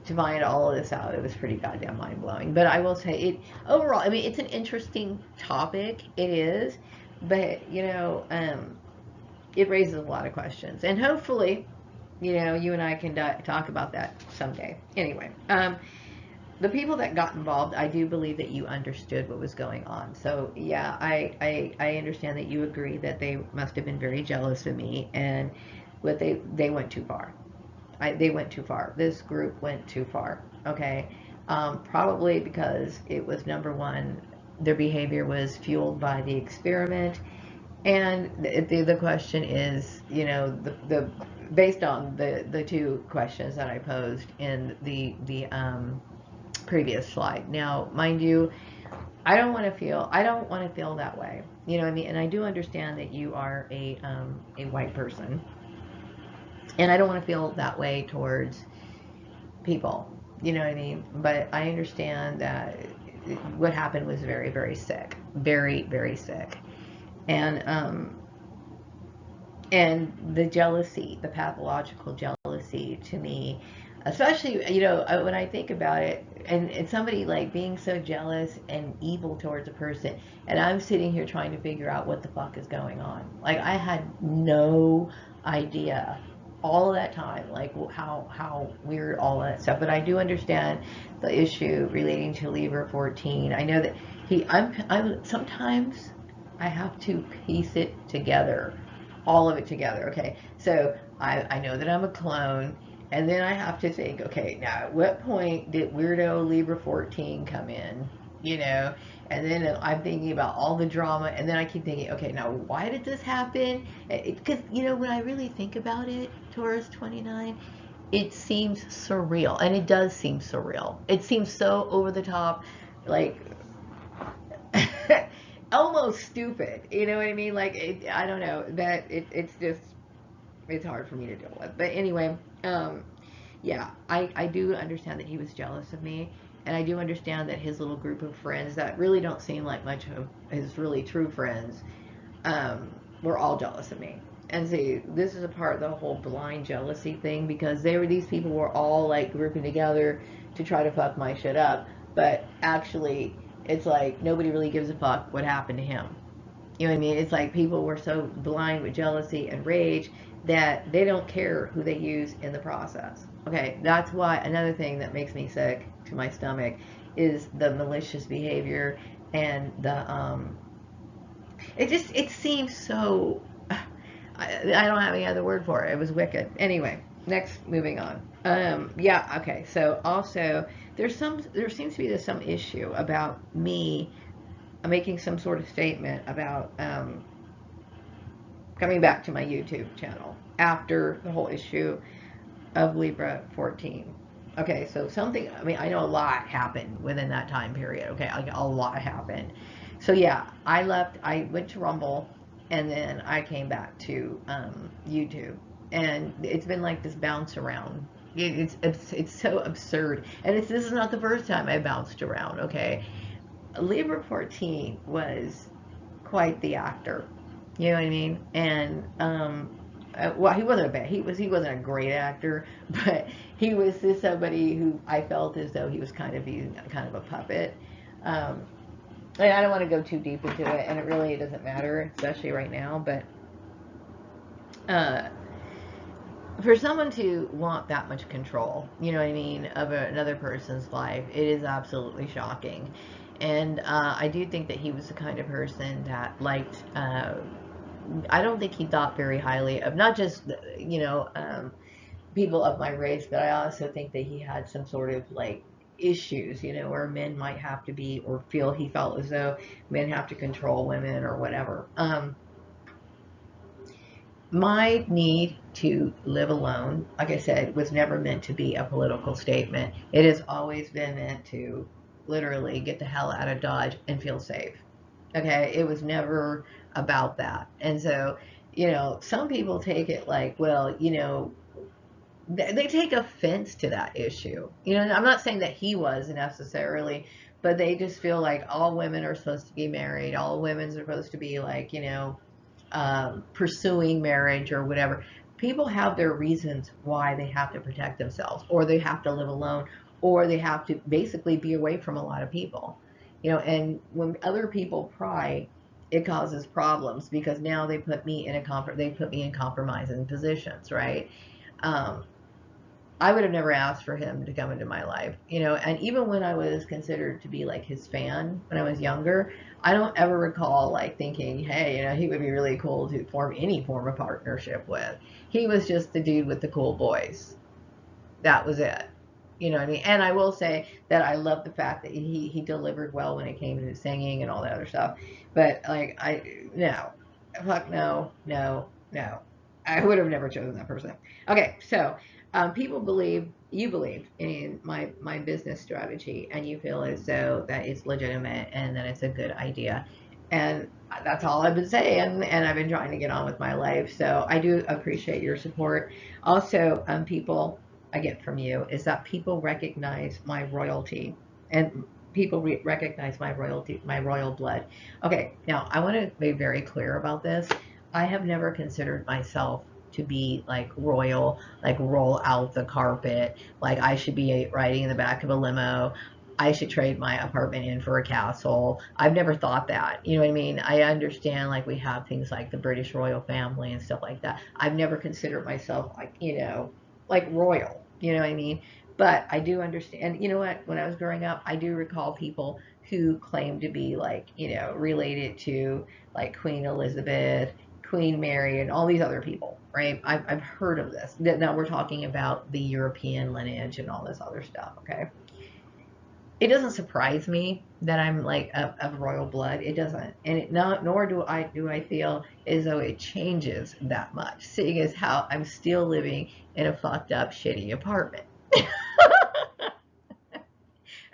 to find all of this out, it was pretty goddamn mind blowing. But I will say it overall, I mean, it's an interesting topic. It is. But, it raises a lot of questions. And hopefully, you and I can talk about that someday. Anyway, the people that got involved, I do believe that you understood what was going on. So yeah, I understand that you agree that they must have been very jealous of me, and what they went too far. They went too far. This group went too far. Okay, probably because it was, number one, their behavior was fueled by the experiment, and the question is, the based on the 2 questions that I posed in the previous slide. Now, mind you, I don't want to feel that way. You know what I mean? And I do understand that you are a white person, And I don't want to feel that way towards people, you know what I mean? But I understand that what happened was very, very sick, very, very sick. And and the jealousy, the pathological jealousy to me, especially, when I think about it, and somebody like being so jealous and evil towards a person, and I'm sitting here trying to figure out what the fuck is going on. Like, I had no idea all of that time, like how weird all that stuff. But I do understand the issue relating to Libra 14. I know that I'm sometimes I have to piece it together, all of it together. Okay, so I know that I'm a clone, and then I have to think, okay, now at what point did weirdo Libra 14 come in? You know, and then I'm thinking about all the drama, and then I keep thinking, okay, now why did this happen? Because, when I really think about it, Taurus 29, it seems surreal, and it does seem surreal. It seems so over the top, like almost stupid. You know what I mean? Like, I don't know, that it's just, it's hard for me to deal with. But anyway, yeah, I do understand that he was jealous of me, and I do understand that his little group of friends that really don't seem like much of his really true friends, were all jealous of me. And see, this is a part of the whole blind jealousy thing, because these people were all like grouping together to try to fuck my shit up, but actually, it's like nobody really gives a fuck what happened to him. You know what I mean? It's like people were so blind with jealousy and rage that they don't care who they use in the process. Okay, that's why another thing that makes me sick to my stomach is the malicious behavior, and it seems so. I don't have any other word for it. It was wicked. Anyway, next, moving on. Yeah, okay. So also, there seems to be some issue about me making some sort of statement about coming back to my YouTube channel after the whole issue of Libra 14. Okay, so something, I mean, I know a lot happened within that time period. Okay, like a lot happened. So yeah, I went to Rumble, and then I came back to YouTube. And it's been like this bounce around. It's so absurd. And this is not the first time I bounced around, okay? Libra 14 was quite the actor. You know what I mean? And well, he wasn't a bad. He wasn't a great actor, but he was just somebody who I felt as though he was kind of being kind of a puppet. Um, and I don't want to go too deep into it, and it doesn't matter, especially right now. But uh, for someone to want that much control, you know what I mean, of another person's life, it is absolutely shocking. And I do think that he was the kind of person that liked. I don't think he thought very highly of not just people of my race, but I also think that he had some sort of like issues, where men might have to be, or he felt as though men have to control women or whatever. My need to live alone, like I said, was never meant to be a political statement. It has always been meant to literally get the hell out of Dodge and feel safe. Okay, it was never about that. And so, some people take it like, well, they take offense to that issue. I'm not saying that he was necessarily, but they just feel like all women are supposed to be married, all women are supposed to be like, pursuing marriage or whatever. People have their reasons why they have to protect themselves, or they have to live alone, or they have to basically be away from a lot of people. And when other people pry, it causes problems, because now they put me in compromising positions, right? Um, I would have never asked for him to come into my life, and even when I was considered to be like his fan when I was younger, I don't ever recall like thinking, hey, he would be really cool to form any form of partnership with. He was just the dude with the cool voice. That was it. You know what I mean? And I will say that I love the fact that he delivered well when it came to singing and all that other stuff. But like, no, fuck no, no, no. I would have never chosen that person. Okay, so you believe in my business strategy, and you feel as though that it's legitimate and that it's a good idea. And That's all I've been saying, and I've been trying to get on with my life. So I do appreciate your support. Also, people, I get from you is that people recognize my royalty, and people recognize my royalty, my royal blood. Okay, now I want to be very clear about this. I have never considered myself to be like royal, like roll out the carpet, like I should be riding in the back of a limo. I should trade my apartment in for a castle. I've never thought that. You know what I mean? I understand like we have things like the British royal family and stuff like that. I've never considered myself like, like royal. You know what I mean? But I do understand. You know what? When I was growing up, I do recall people who claimed to be like, related to like Queen Elizabeth, Queen Mary, and all these other people, right? I've heard of this. Now we're talking about the European lineage and all this other stuff, okay? It doesn't surprise me that I'm like of royal blood. It doesn't, and nor do I feel as though it changes that much, seeing as how I'm still living in a fucked up, shitty apartment.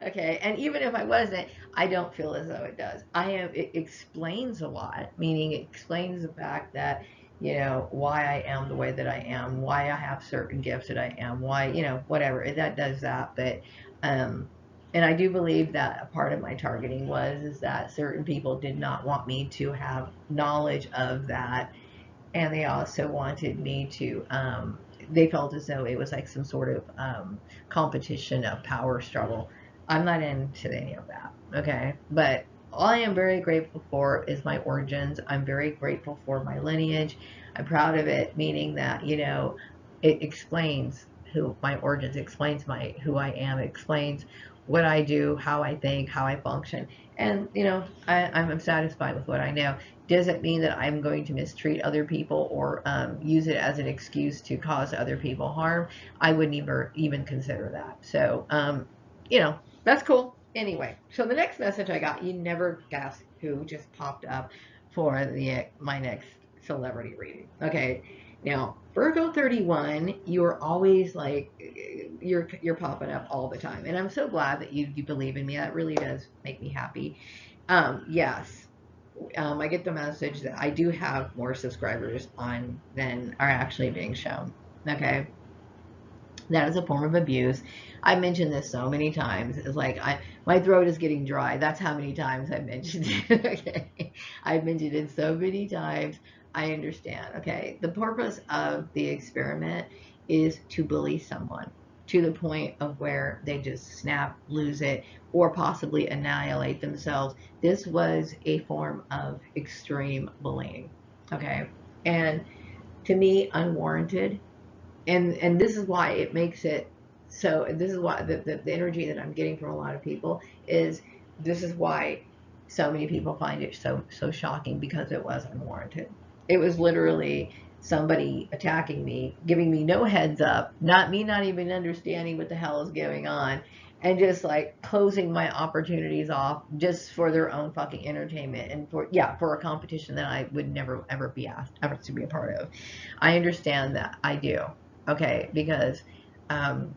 Okay, and even if I wasn't, I don't feel as though it does. It explains a lot, meaning it explains the fact that why I am the way that I am, why I have certain gifts that I am, why whatever that does that. But um, and I do believe that a part of my targeting was is that certain people did not want me to have knowledge of that, and they also wanted me to. They felt as though it was like some sort of competition of power struggle. I'm not into any of that, okay? But all I am very grateful for is my origins. I'm very grateful for my lineage. I'm proud of it, meaning that, it explains who my origins, explains my who I am, explains what I do, how I think, how I function. And, I'm satisfied with what I know. Does it mean that I'm going to mistreat other people or use it as an excuse to cause other people harm? I wouldn't even consider that. So, that's cool. Anyway, so the next message I got, you never guess who just popped up for my next celebrity reading. Okay, now Virgo 31, you're always like you're popping up all the time, and I'm so glad that you believe in me. That really does make me happy. Yes, I get the message that I do have more subscribers on than are actually being shown. Okay, that is a form of abuse. I mentioned this so many times. It's like my throat is getting dry. That's how many times I've mentioned it. Okay, I've mentioned it so many times. I understand. Okay, the purpose of the experiment is to bully someone to the point of where they just snap, lose it, or possibly annihilate themselves. This was a form of extreme bullying. Okay, and to me, unwarranted, and this is why it makes it so. This is why the energy that I'm getting from a lot of people is this is why so many people find it so shocking, because it was unwarranted. It was literally somebody attacking me, giving me no heads up, not even understanding what the hell is going on, and just like closing my opportunities off just for their own fucking entertainment, and for a competition that I would never ever be asked ever to be a part of. I understand that. I do. Okay, because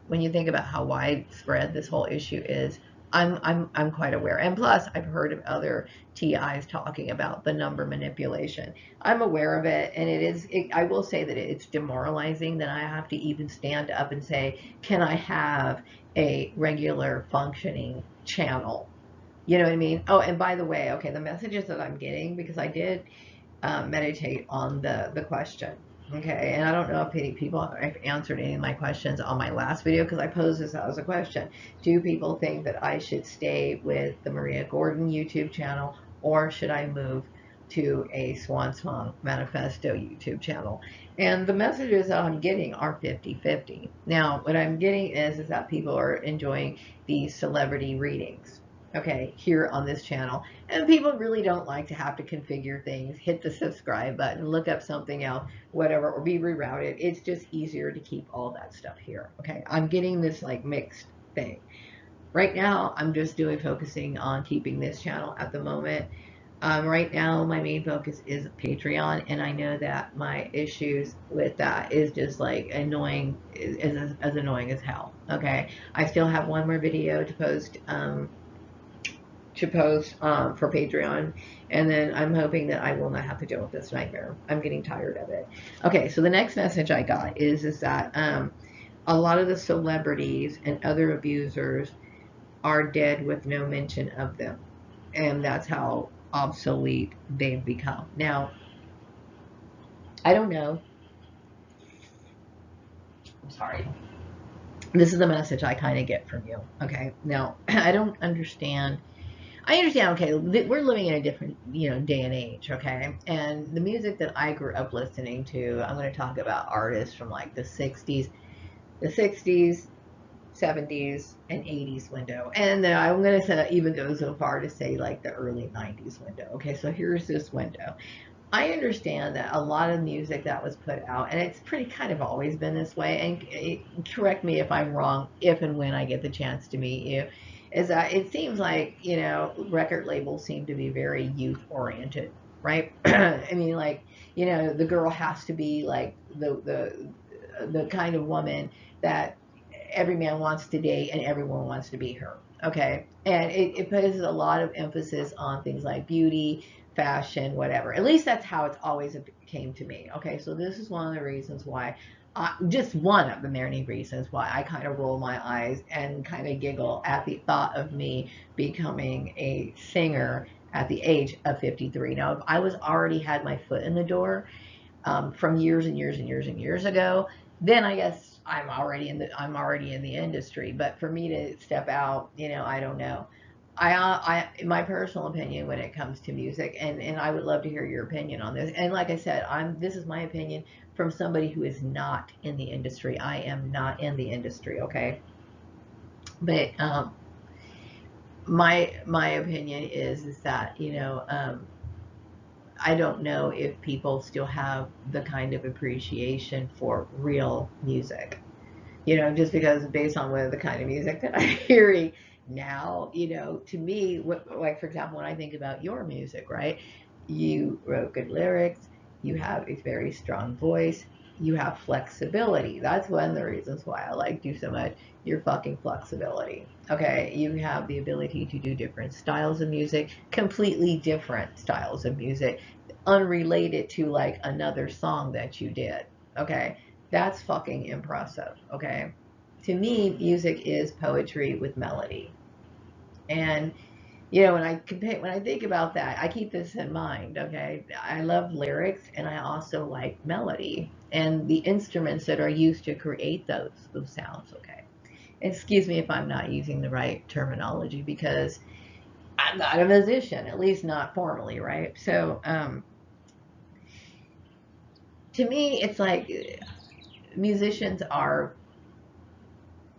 when you think about how widespread this whole issue is, I'm quite aware. And plus, I've heard of other TIs talking about the number manipulation. I'm aware of it, and I will say that it's demoralizing that I have to even stand up and say, can I have a regular functioning channel? You know what I mean? Oh, and by the way, okay, the messages that I'm getting, because I did meditate on the question. Okay, and I don't know if any people have answered any of my questions on my last video, because I posed this as a question. Do people think that I should stay with the Maria Gordon YouTube channel, or should I move to a Swan Song Manifesto YouTube channel? And the messages that I'm getting are 50-50. Now, what I'm getting is that people are enjoying these celebrity readings, okay, here on this channel. And people really don't like to have to configure things, hit the subscribe button, look up something else, whatever, or be rerouted. It's just easier to keep all that stuff here. Okay, I'm getting this like mixed thing. Right now, I'm just focusing on keeping this channel at the moment. Right now, my main focus is Patreon, and I know that my issues with that is just like annoying, as annoying as hell. Okay, I still have one more video to post to post for Patreon, and then I'm hoping that I will not have to deal with this nightmare. I'm getting tired of it. Okay, so the next message I got is that a lot of the celebrities and other abusers are dead with no mention of them, and that's how obsolete they've become. Now, I don't know. I'm sorry. This is the message I kind of get from you. Okay, now I don't understand. I understand. Okay, we're living in a different, day and age. Okay, and the music that I grew up listening to, I'm going to talk about artists from like the '60s, '70s, and '80s window, and then I'm going to even go so far to say like the early '90s window. Okay, so here's this window. I understand that a lot of music that was put out, and it's pretty kind of always been this way, and correct me if I'm wrong, if and when I get the chance to meet you, is that it seems like, record labels seem to be very youth oriented, right? I mean, like, the girl has to be like the kind of woman that every man wants to date and everyone wants to be her. Okay. And it puts a lot of emphasis on things like beauty, fashion, whatever. At least that's how it's always came to me. Okay. So this is one of the reasons why, just one of the many reasons why I kind of roll my eyes and kind of giggle at the thought of me becoming a singer at the age of 53. Now, if I was already had my foot in the door, from years and years and years and years ago, then I guess I'm already in the industry. But for me to step out, I don't know. My personal opinion when it comes to music, and I would love to hear your opinion on this. And like I said, this is my opinion from somebody who is not in the industry. I am not in the industry, okay? But my opinion is that I don't know if people still have the kind of appreciation for real music. Just because based on what the kind of music that I'm hearing now, to me, like for example, when I think about your music, right? You wrote good lyrics, you have a very strong voice, you have flexibility. That's one of the reasons why I liked you so much. Your fucking flexibility. Okay, you have the ability to do different styles of music, completely different styles of music, unrelated to like another song that you did. Okay, that's fucking impressive. Okay, to me, music is poetry with melody, and when I think about that, I keep this in mind. Okay, I love lyrics and I also like melody and the instruments that are used to create those sounds. Okay, excuse me if I'm not using the right terminology because I'm not a musician, at least not formally, right? So, to me, it's like musicians are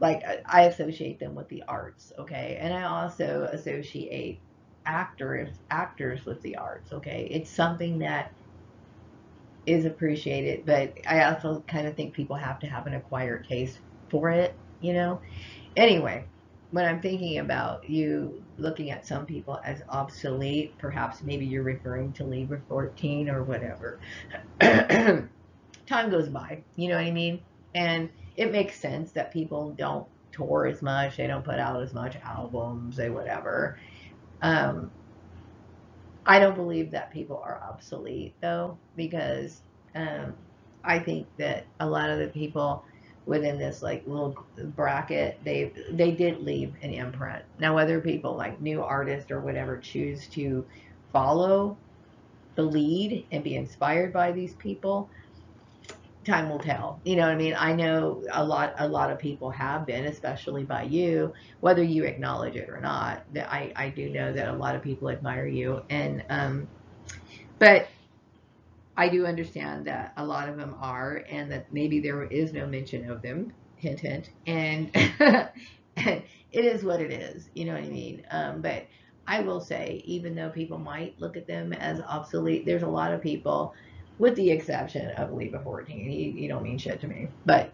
like I associate them with the arts, okay, and I also associate actors with the arts, okay. It's something that is appreciated, but I also kind of think people have to have an acquired taste for it. Anyway, when I'm thinking about you looking at some people as obsolete, perhaps maybe you're referring to Libra 14 or whatever. Time goes by, you know what I mean? And it makes sense that people don't tour as much, they don't put out as much albums, they whatever. Um, I don't believe that people are obsolete though, because um, I think that a lot of the people within this like little bracket, they did leave an imprint. Now, whether people like new artists or whatever choose to follow the lead and be inspired by these people, time will tell. You know what I mean? I know a lot of people have been, especially by you, whether you acknowledge it or not. That I do know that a lot of people admire you, and but I do understand that a lot of them are, and that maybe there is no mention of them. Hint, hint. And it is what it is. You know what I mean? But I will say, even though people might look at them as obsolete, there's a lot of people, with the exception of Leva 14. You don't mean shit to me, but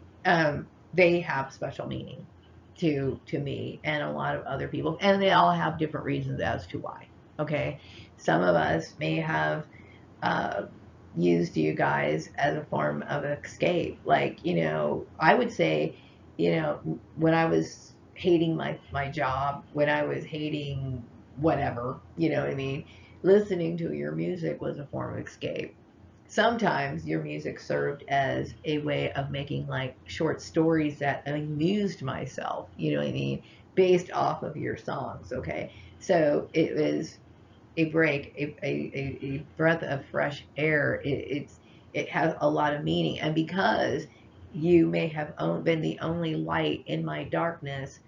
they have special meaning to me and a lot of other people, and they all have different reasons as to why. Okay, some of us may have uh, used you guys as a form of escape. Like, I would say, when I was hating my job, when I was hating whatever, you know what I mean? Listening to your music was a form of escape. Sometimes your music served as a way of making like short stories that amused myself, you know what I mean, based off of your songs, okay? So it was a break, a breath of fresh air. It has a lot of meaning, and because you may have been the only light in my darkness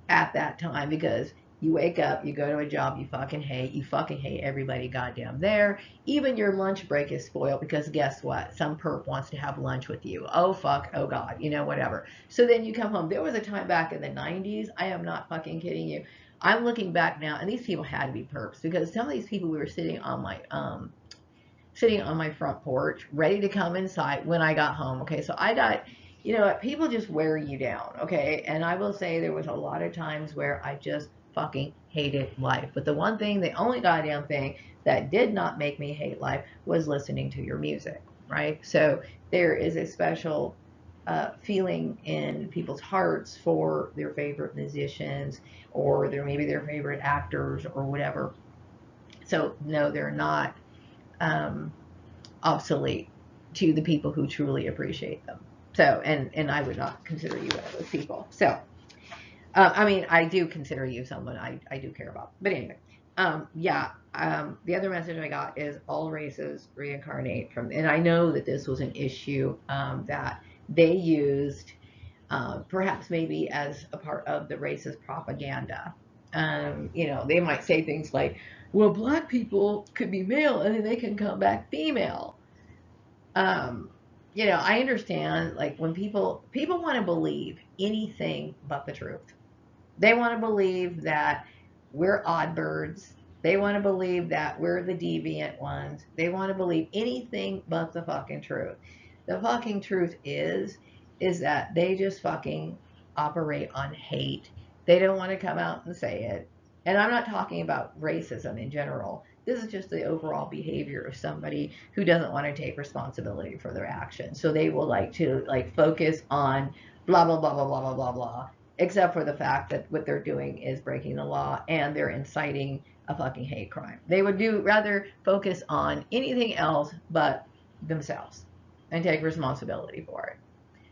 at that time, because you wake up, you go to a job you fucking hate everybody goddamn there. Even your lunch break is spoiled because guess what? Some perp wants to have lunch with you. Oh fuck, oh god, you know, whatever. So then you come home. There was a time back in the 90s, I am not fucking kidding you. I'm looking back now, and these people had to be perps because some of these people we were sitting on my front porch, ready to come inside when I got home. Okay, so I got, you know, people just wear you down. Okay, and I will say there was a lot of times where I just fucking hated life. But the one thing, the only goddamn thing that did not make me hate life was listening to your music, right? So there is a special feeling in people's hearts for their favorite musicians or maybe their favorite actors or whatever. So no, they're not um, obsolete to the people who truly appreciate them. So, and I would not consider you one of those people. So, I mean, I do consider you someone I do care about. But anyway, yeah. The other message I got is all races reincarnate from, and I know that this was an issue that they used, perhaps maybe as a part of the racist propaganda. You know, they might say things like, well, black people could be male and then they can come back female. um, you know, I understand like when people want to believe anything but the truth. They want to believe that we're odd birds. They want to believe that we're the deviant ones. They want to believe anything but the fucking truth. The fucking truth is that they just fucking operate on hate. They don't want to come out and say it. And I'm not talking about racism in general. This is just the overall behavior of somebody who doesn't want to take responsibility for their actions. So they will like to like focus on blah blah blah blah blah blah blah blah, except for the fact that what they're doing is breaking the law and they're inciting a fucking hate crime. They would do rather focus on anything else but themselves and take responsibility for it.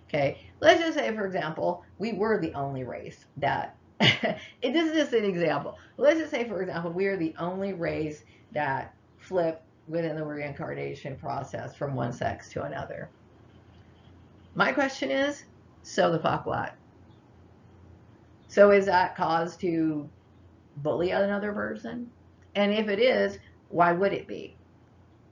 Okay, let's just say, for example, we were the only race that. This is just an example. Let's just say, for example, we are the only race that flip within the reincarnation process from one sex to another. My question is, so the fuck what? So is that cause to bully another person? And if it is, why would it be?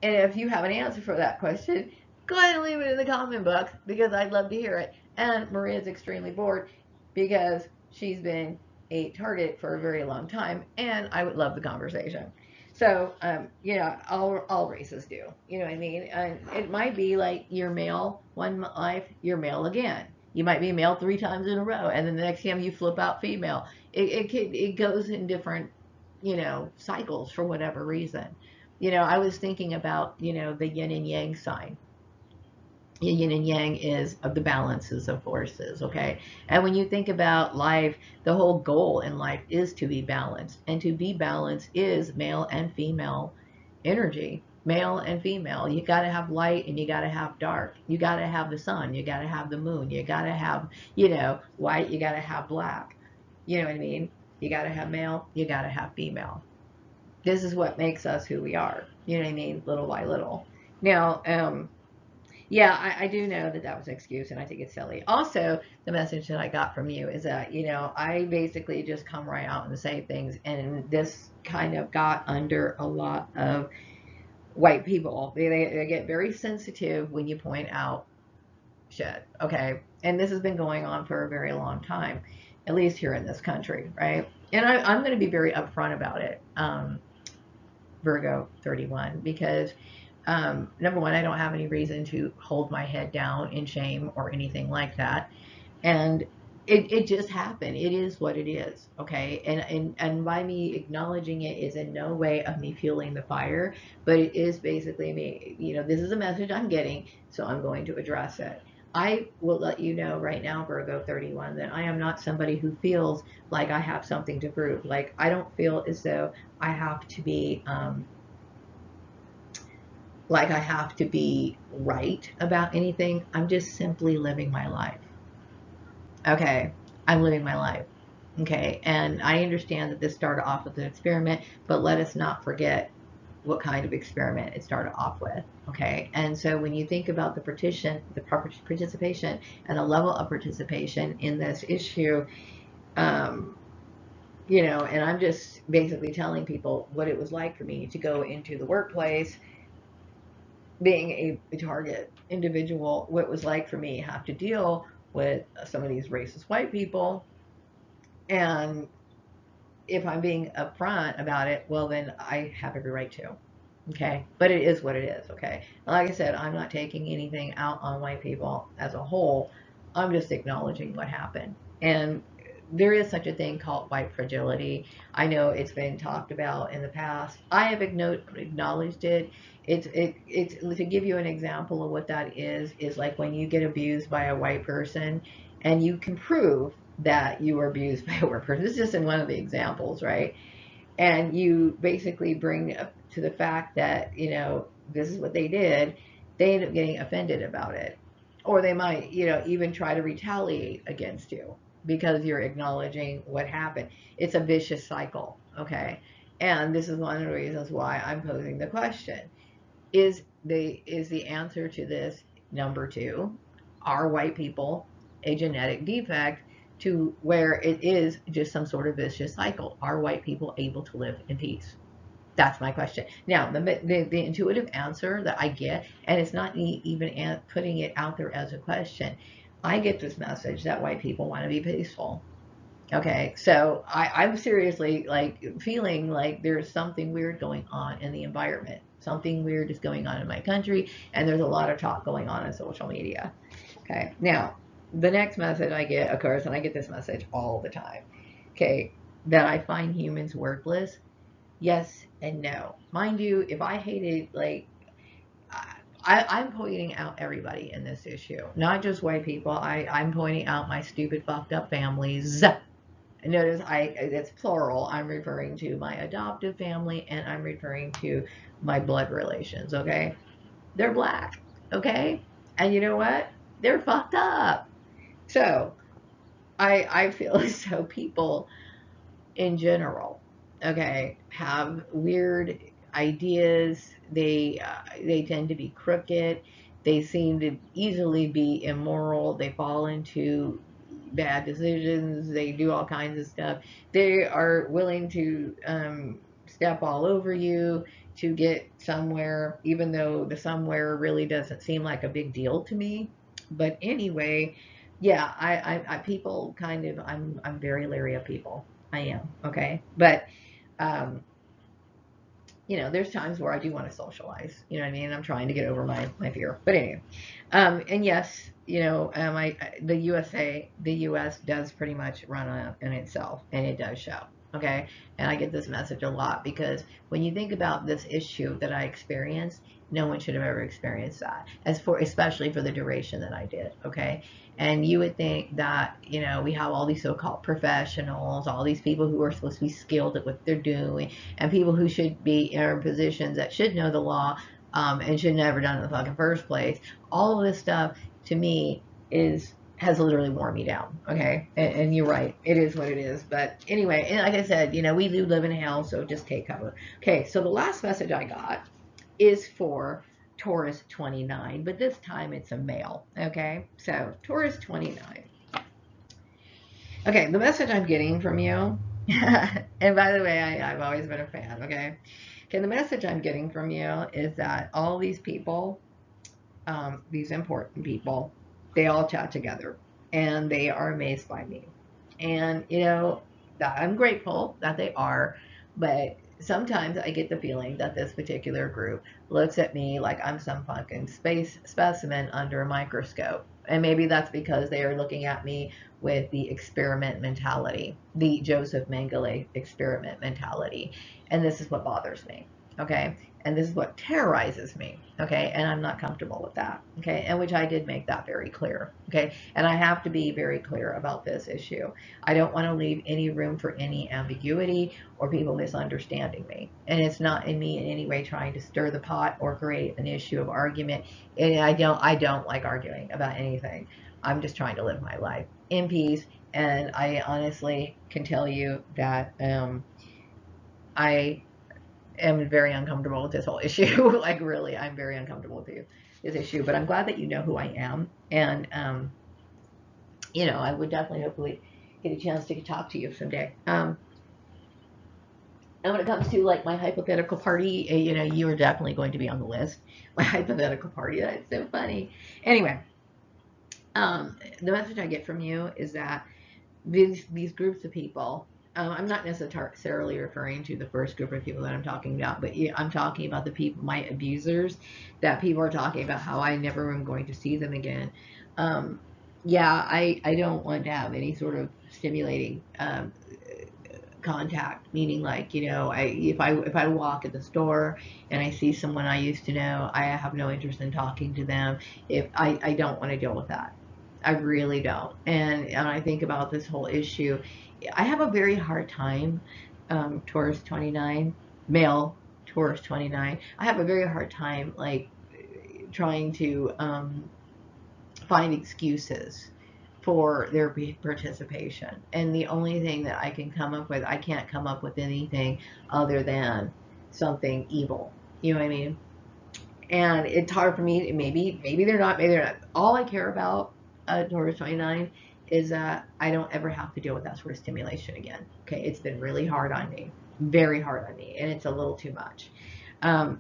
And if you have an answer for that question, go ahead and leave it in the comment box because I'd love to hear it. And Maria's extremely bored because she's been a target for a very long time, and I would love the conversation. So, yeah, all races do. You know what I mean? And it might be like you're male one life, you're male again. You might be male 3 times in a row, and then the next time you flip out female. It goes in different, you know, cycles for whatever reason. You know, I was thinking about, you know, the yin and yang sign. Yin and yang is of the balances of forces, okay? And when you think about life, the whole goal in life is to be balanced. And to be balanced is male and female energy. Male and female. You got to have light and you got to have dark. You got to have the sun. You got to have the moon. You got to have, you know, white. You got to have black. You know what I mean? You got to have male. You got to have female. This is what makes us who we are. You know what I mean? Little by little. Now, yeah, I do know that that was an excuse, and I think it's silly. Also, the message that I got from you is that, you know, I basically just come right out and say things, and this kind of got under a lot of white people. They get very sensitive when you point out shit, okay? And this has been going on for a very long time, at least here in this country, right? And I'm going to be very upfront about it, Virgo 31, because number one, I don't have any reason to hold my head down in shame or anything like that. And it just happened. It is what it is. Okay. And by me acknowledging it is in no way of me fueling the fire, but it is basically me, you know, this is a message I'm getting, so I'm going to address it. I will let you know right now, Virgo 31, that I am not somebody who feels like I have something to prove. Like, I don't feel as though I have to be, like I have to be right about anything. I'm just simply living my life. Okay, I'm living my life. Okay, and I understand that this started off with an experiment, but let us not forget what kind of experiment it started off with. Okay, and so when you think about the participation and the level of participation in this issue, um, and I'm just basically telling people what it was like for me to go into the workplace being a target individual, what it was like for me to have to deal with some of these racist white people. And if I'm being upfront about it, well, then I have every right to. Okay. But it is what it is. Okay. Like I said, I'm not taking anything out on white people as a whole. I'm just acknowledging what happened. And there is such a thing called white fragility. I know it's been talked about in the past. I have acknowledged it. It's to give you an example of what that is like when you get abused by a white person and you can prove that you were abused by a white person. This is just in one of the examples, right? And you basically bring up to the fact that this is what they did. They end up getting offended about it, or they might even try to retaliate against you because you're acknowledging what happened. It's a vicious cycle. Okay, and this is one of the reasons why I'm posing the question: is the answer to this number two, are white people a genetic defect to where it is just some sort of vicious cycle? Are white people able to live in peace? That's my question. Now, the intuitive answer that I get, and it's not even putting it out there as a question, I get this message that white people want to be peaceful. Okay, so I'm seriously like feeling like there's something weird going on in the environment. Something weird is going on in my country, and there's a lot of talk going on social media. Okay, now the next message I get occurs, and I get this message all the time. Okay, that I find humans worthless. Yes and no. Mind you, if I hated, like, I'm pointing out everybody in this issue, not just white people. I'm pointing out my stupid, fucked up families. Notice it's plural. I'm referring to my adoptive family and I'm referring to my blood relations, okay? They're black, okay? And you know what? They're fucked up. So I feel as though people in general, okay, have weird ideas. They tend to be crooked. They seem to easily be immoral. They fall into bad decisions. They do all kinds of stuff. They are willing to step all over you to get somewhere, even though the somewhere really doesn't seem like a big deal to me. But anyway, yeah, people kind of, I'm very leery of people. I am, okay? But um, there's times where I do want to socialize. You know what I mean? I'm trying to get over my fear. But anyway, and yes, the U.S. does pretty much run on in itself, and it does show. Okay, and I get this message a lot because when you think about this issue that I experienced, no one should have ever experienced that, especially for the duration that I did. Okay, and you would think that, we have all these so-called professionals, all these people who are supposed to be skilled at what they're doing, and people who should be in positions that should know the law, and should never done it in the fucking first place. All of this stuff to me has literally worn me down. Okay, and you're right, it is what it is. But anyway, and like I said, we do live in hell, so just take cover. Okay, so the last message I got is for Taurus 29, but this time it's a male. Okay, so Taurus 29. Okay, the message I'm getting from you, and by the way, I've always been a fan. Okay, the message I'm getting from you is that all these people, these important people, they all chat together, and they are amazed by me, and that I'm grateful that they are, but sometimes I get the feeling that this particular group looks at me like I'm some fucking space specimen under a microscope. And maybe that's because they are looking at me with the experiment mentality, the Joseph Mengele experiment mentality. And this is what bothers me. Okay. And this is what terrorizes me, okay? And I'm not comfortable with that, okay? And which I did make that very clear, okay? And I have to be very clear about this issue. I don't want to leave any room for any ambiguity or people misunderstanding me. And it's not in me in any way trying to stir the pot or create an issue of argument. And I don't like arguing about anything. I'm just trying to live my life in peace. And I honestly can tell you that I am very uncomfortable with this whole issue. Like, really, I'm very uncomfortable with this issue. But I'm glad that you know who I am. And, you know, I would definitely, hopefully, get a chance to talk to you someday. And when it comes to, like, my hypothetical party, you know, you are definitely going to be on the list. My hypothetical party. That's so funny. Anyway, the message I get from you is that these groups of people, I'm not necessarily referring to the first group of people that I'm talking about, but I'm talking about the people, my abusers, that people are talking about how I never am going to see them again. Yeah, I don't want to have any sort of stimulating contact, meaning, like, you know, if I walk at the store and I see someone I used to know, I have no interest in talking to them. If I don't want to deal with that. I really don't. And I think about this whole issue, I have a very hard time, Taurus 29, male Taurus 29. I have a very hard time, like, trying to find excuses for their participation. And the only thing that I can come up with, I can't come up with anything other than something evil. You know what I mean? And it's hard for me. Maybe they're not. Maybe they're not. All I care about, Taurus 29, is that I don't ever have to deal with that sort of stimulation again. Okay, it's been really hard on me, very hard on me, and it's a little too much.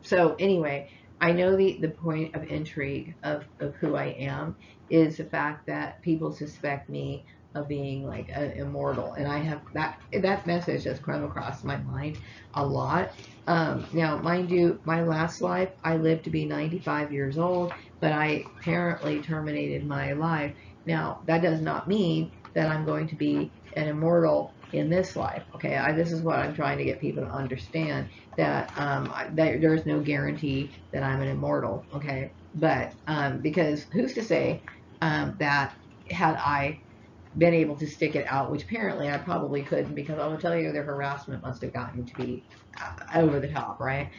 So anyway, I know the point of intrigue of who I am is the fact that people suspect me of being like an immortal, and I have that message has come across my mind a lot. Now, mind you, my last life I lived to be 95 years old, but I apparently terminated my life. Now, that does not mean that I'm going to be an immortal in this life. Okay, this is what I'm trying to get people to understand, that there's no guarantee that I'm an immortal. Okay, but because who's to say that had I been able to stick it out, which apparently I probably couldn't, because I will tell you their harassment must have gotten to be over the top, right?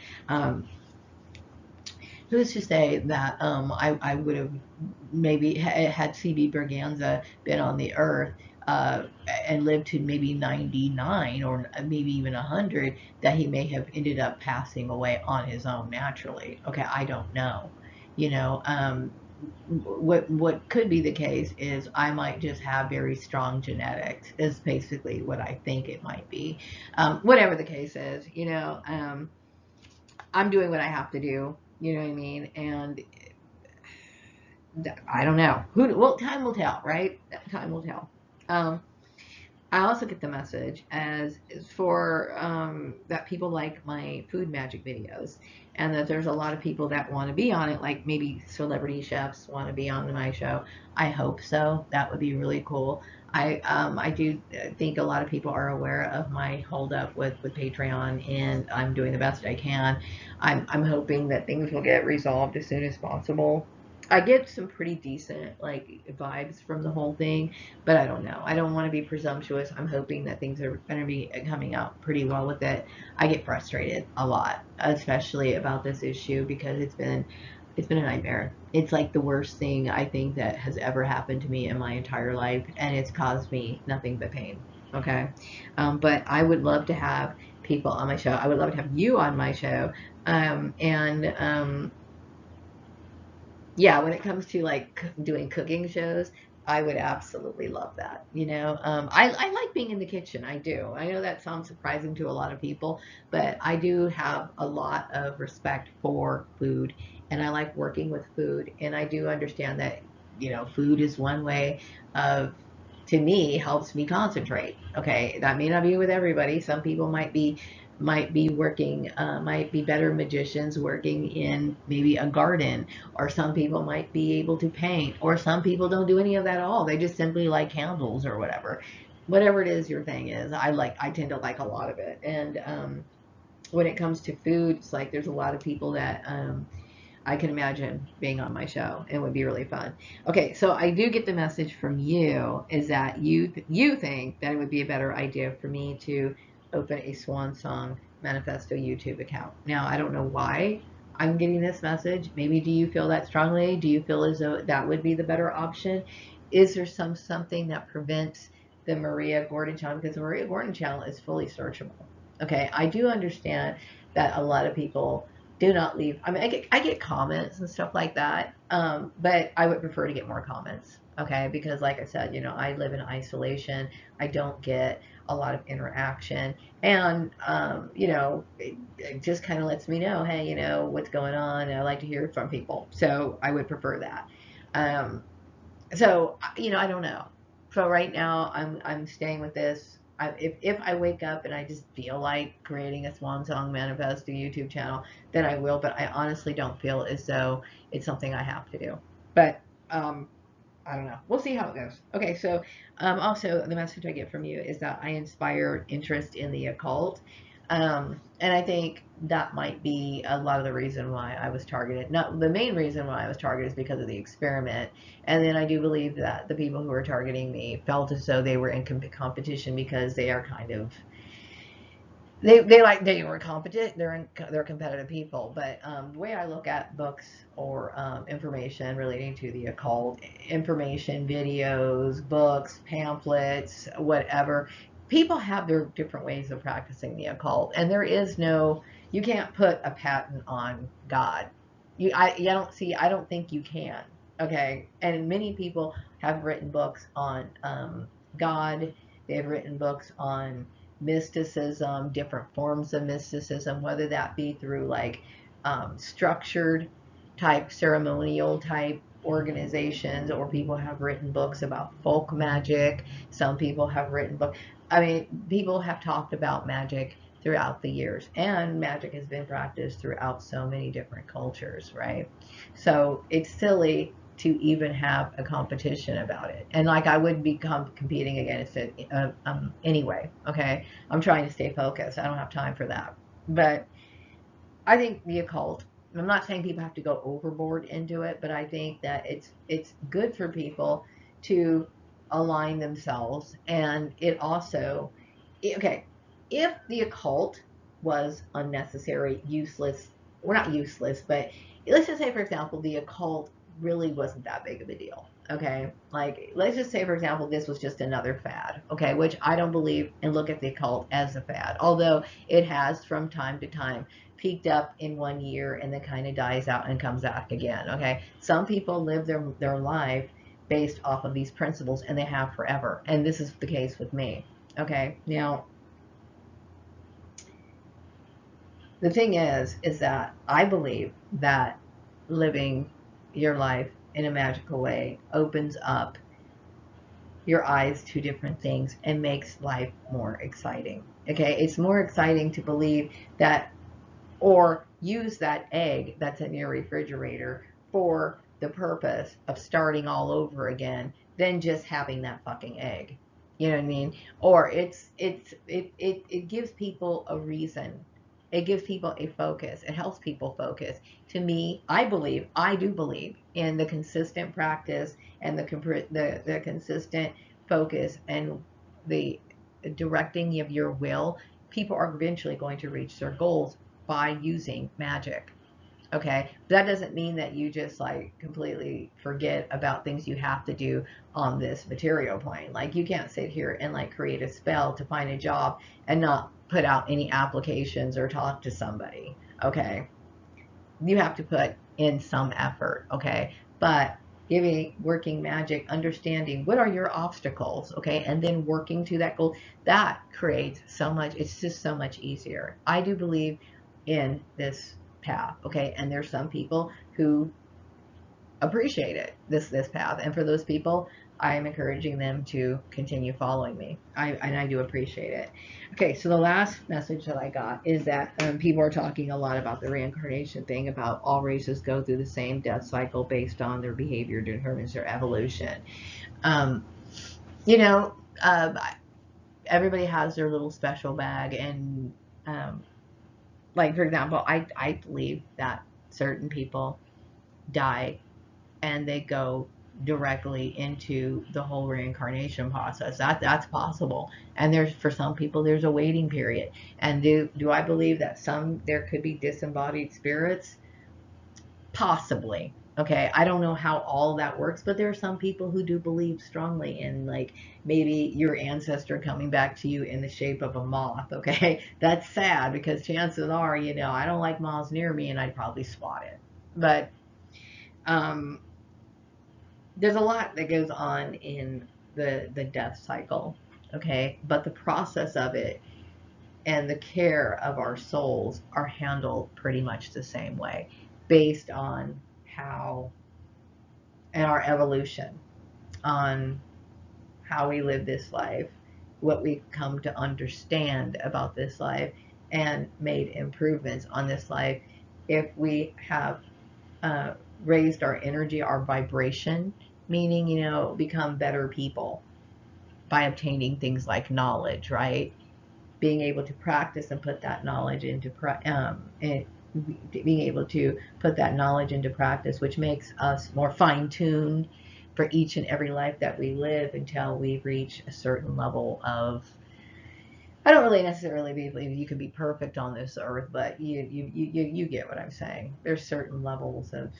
Who's to say that I would have maybe had CB Berganza been on the earth and lived to maybe 99 or maybe even 100, that he may have ended up passing away on his own naturally. Okay, I don't know. You know, what could be the case is I might just have very strong genetics, is basically what I think it might be. Whatever the case is, you know, I'm doing what I have to do, you know what I mean? And I don't know. Well, time will tell, right? Time will tell. I also get the message as for that people like my food magic videos, and that there's a lot of people that want to be on it, like maybe celebrity chefs want to be on my show. I hope so. That would be really cool. I do think a lot of people are aware of my holdup with Patreon, and I'm doing the best I can. I'm hoping that things will get resolved as soon as possible. I get some pretty decent, like, vibes from the whole thing, but I don't know. I don't want to be presumptuous. I'm hoping that things are going to be coming out pretty well with it. I get frustrated a lot, especially about this issue, because it's been a nightmare. It's like the worst thing I think that has ever happened to me in my entire life, and it's caused me nothing but pain. Okay, but I would love to have people on my show. I would love to have you on my show, and yeah, when it comes to, like, doing cooking shows, I would absolutely love that. You know, I like being in the kitchen. I do. I know that sounds surprising to a lot of people, but I do have a lot of respect for food, and I like working with food. And I do understand that, you know, food is one way of, to me, helps me concentrate. Okay, that may not be with everybody. Some people might be working, might be better magicians working in maybe a garden, or some people might be able to paint, or some people don't do any of that at all. They just simply like candles or whatever. Whatever it is your thing is, I tend to like a lot of it. And when it comes to food, it's like there's a lot of people that I can imagine being on my show. It would be really fun. Okay, so I do get the message from you is that you think that it would be a better idea for me to open a Swan Song Manifesto YouTube account. Now, I don't know why I'm getting this message. Maybe do you feel that strongly? Do you feel as though that would be the better option? Is there something that prevents the Maria Gordon channel? Because the Maria Gordon channel is fully searchable. Okay, I do understand that a lot of people do not leave. I mean, I get comments and stuff like that, but I would prefer to get more comments. Okay, because like I said, I live in isolation. I don't get a lot of interaction, and it just kind of lets me know, hey, what's going on. And I like to hear from people, so I would prefer that. Um, so I don't know. So right now I'm staying with this. If I wake up and I just feel like creating a Swan Song Manifesto YouTube channel, then I will. But I honestly don't feel as though it's something I have to do. But I don't know. We'll see how it goes. Okay, so also the message I get from you is that I inspired interest in the occult. And I think that might be a lot of the reason why I was targeted. Not the main reason why I was targeted is because of the experiment. And then I do believe that the people who were targeting me felt as though they were in competition because they are kind of they were competent. They're competitive people. But the way I look at books or information relating to the occult, information, videos, books, pamphlets, whatever, people have their different ways of practicing the occult, and there is no. You can't put a patent on God. I don't think you can. Okay, and many people have written books on God. They have written books on mysticism, different forms of mysticism, whether that be through like structured type, ceremonial type organizations, or people have written books about folk magic. Some people have written books. I mean, people have talked about magic throughout the years, and magic has been practiced throughout so many different cultures, right? So it's silly to even have a competition about it. And like I would be competing against it anyway. Okay, I'm trying to stay focused. I don't have time for that. But I think the occult. I'm not saying people have to go overboard into it, but I think that it's good for people to align themselves, and it also, okay, if the occult was unnecessary, useless, well, not useless, but let's just say, for example, the occult really wasn't that big of a deal. Okay, like let's just say, for example, this was just another fad. Okay, which I don't believe and look at the occult as a fad, although it has from time to time peaked up in one year and then kind of dies out and comes back again. Okay, some people live their life based off of these principles, and they have forever, and this is the case with me. Okay, now the thing is that I believe that living your life in a magical way opens up your eyes to different things and makes life more exciting. Okay, it's more exciting to believe that, or use that egg that's in your refrigerator for the purpose of starting all over again than just having that fucking egg. You know what I mean? Or it gives people a reason. It gives people a focus. It helps people focus. To me, I do believe in the consistent practice and the consistent focus and the directing of your will. People are eventually going to reach their goals by using magic. Okay, but that doesn't mean that you just like completely forget about things you have to do on this material plane. Like you can't sit here and like create a spell to find a job and not put out any applications or talk to somebody. Okay, you have to put in some effort. Okay, but working magic, understanding what are your obstacles, okay, and then working to that goal, that creates so much. It's just so much easier. I do believe in this path, okay, and there's some people who appreciate it, this path, and for those people, I am encouraging them to continue following me. I do appreciate it. Okay, so the last message that I got is that people are talking a lot about the reincarnation thing, about all races go through the same death cycle based on their behavior determines their evolution. Um, you know, uh, everybody has their little special bag, and um, Like, for example, I believe that certain people die and they go directly into the whole reincarnation process. That's possible. And there's, for some people, there's a waiting period. And do I believe that some there could be disembodied spirits? Possibly. Okay, I don't know how all that works, but there are some people who do believe strongly in, like, maybe your ancestor coming back to you in the shape of a moth. Okay, that's sad because chances are, I don't like moths near me and I'd probably spot it. But um, there's a lot that goes on in the death cycle. Okay, but the process of it and the care of our souls are handled pretty much the same way, based on how, and our evolution, on how we live this life, what we've come to understand about this life, and made improvements on this life. If we have uh, raised our energy, our vibration, meaning, become better people by obtaining things like knowledge, right? Being able to practice and put that knowledge into being able to put that knowledge into practice, which makes us more fine-tuned for each and every life that we live until we reach a certain level of, I don't really necessarily believe you can be perfect on this earth, but you get what I'm saying. There's certain levels of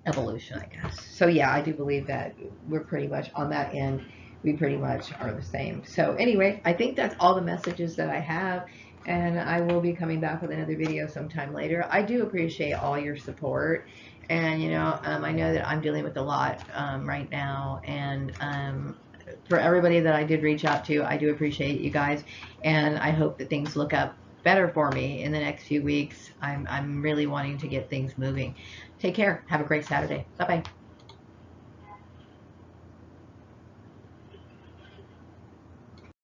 evolution, I guess. So yeah, I do believe that we're pretty much on that end. We pretty much are the same. So anyway, I think that's all the messages that I have, and I will be coming back with another video sometime later. I do appreciate all your support, and I know that I'm dealing with a lot right now, and for everybody that I did reach out to, I do appreciate you guys, and I hope that things look up better for me in the next few weeks. I'm really wanting to get things moving. Take care. Have a great Saturday. Bye-bye.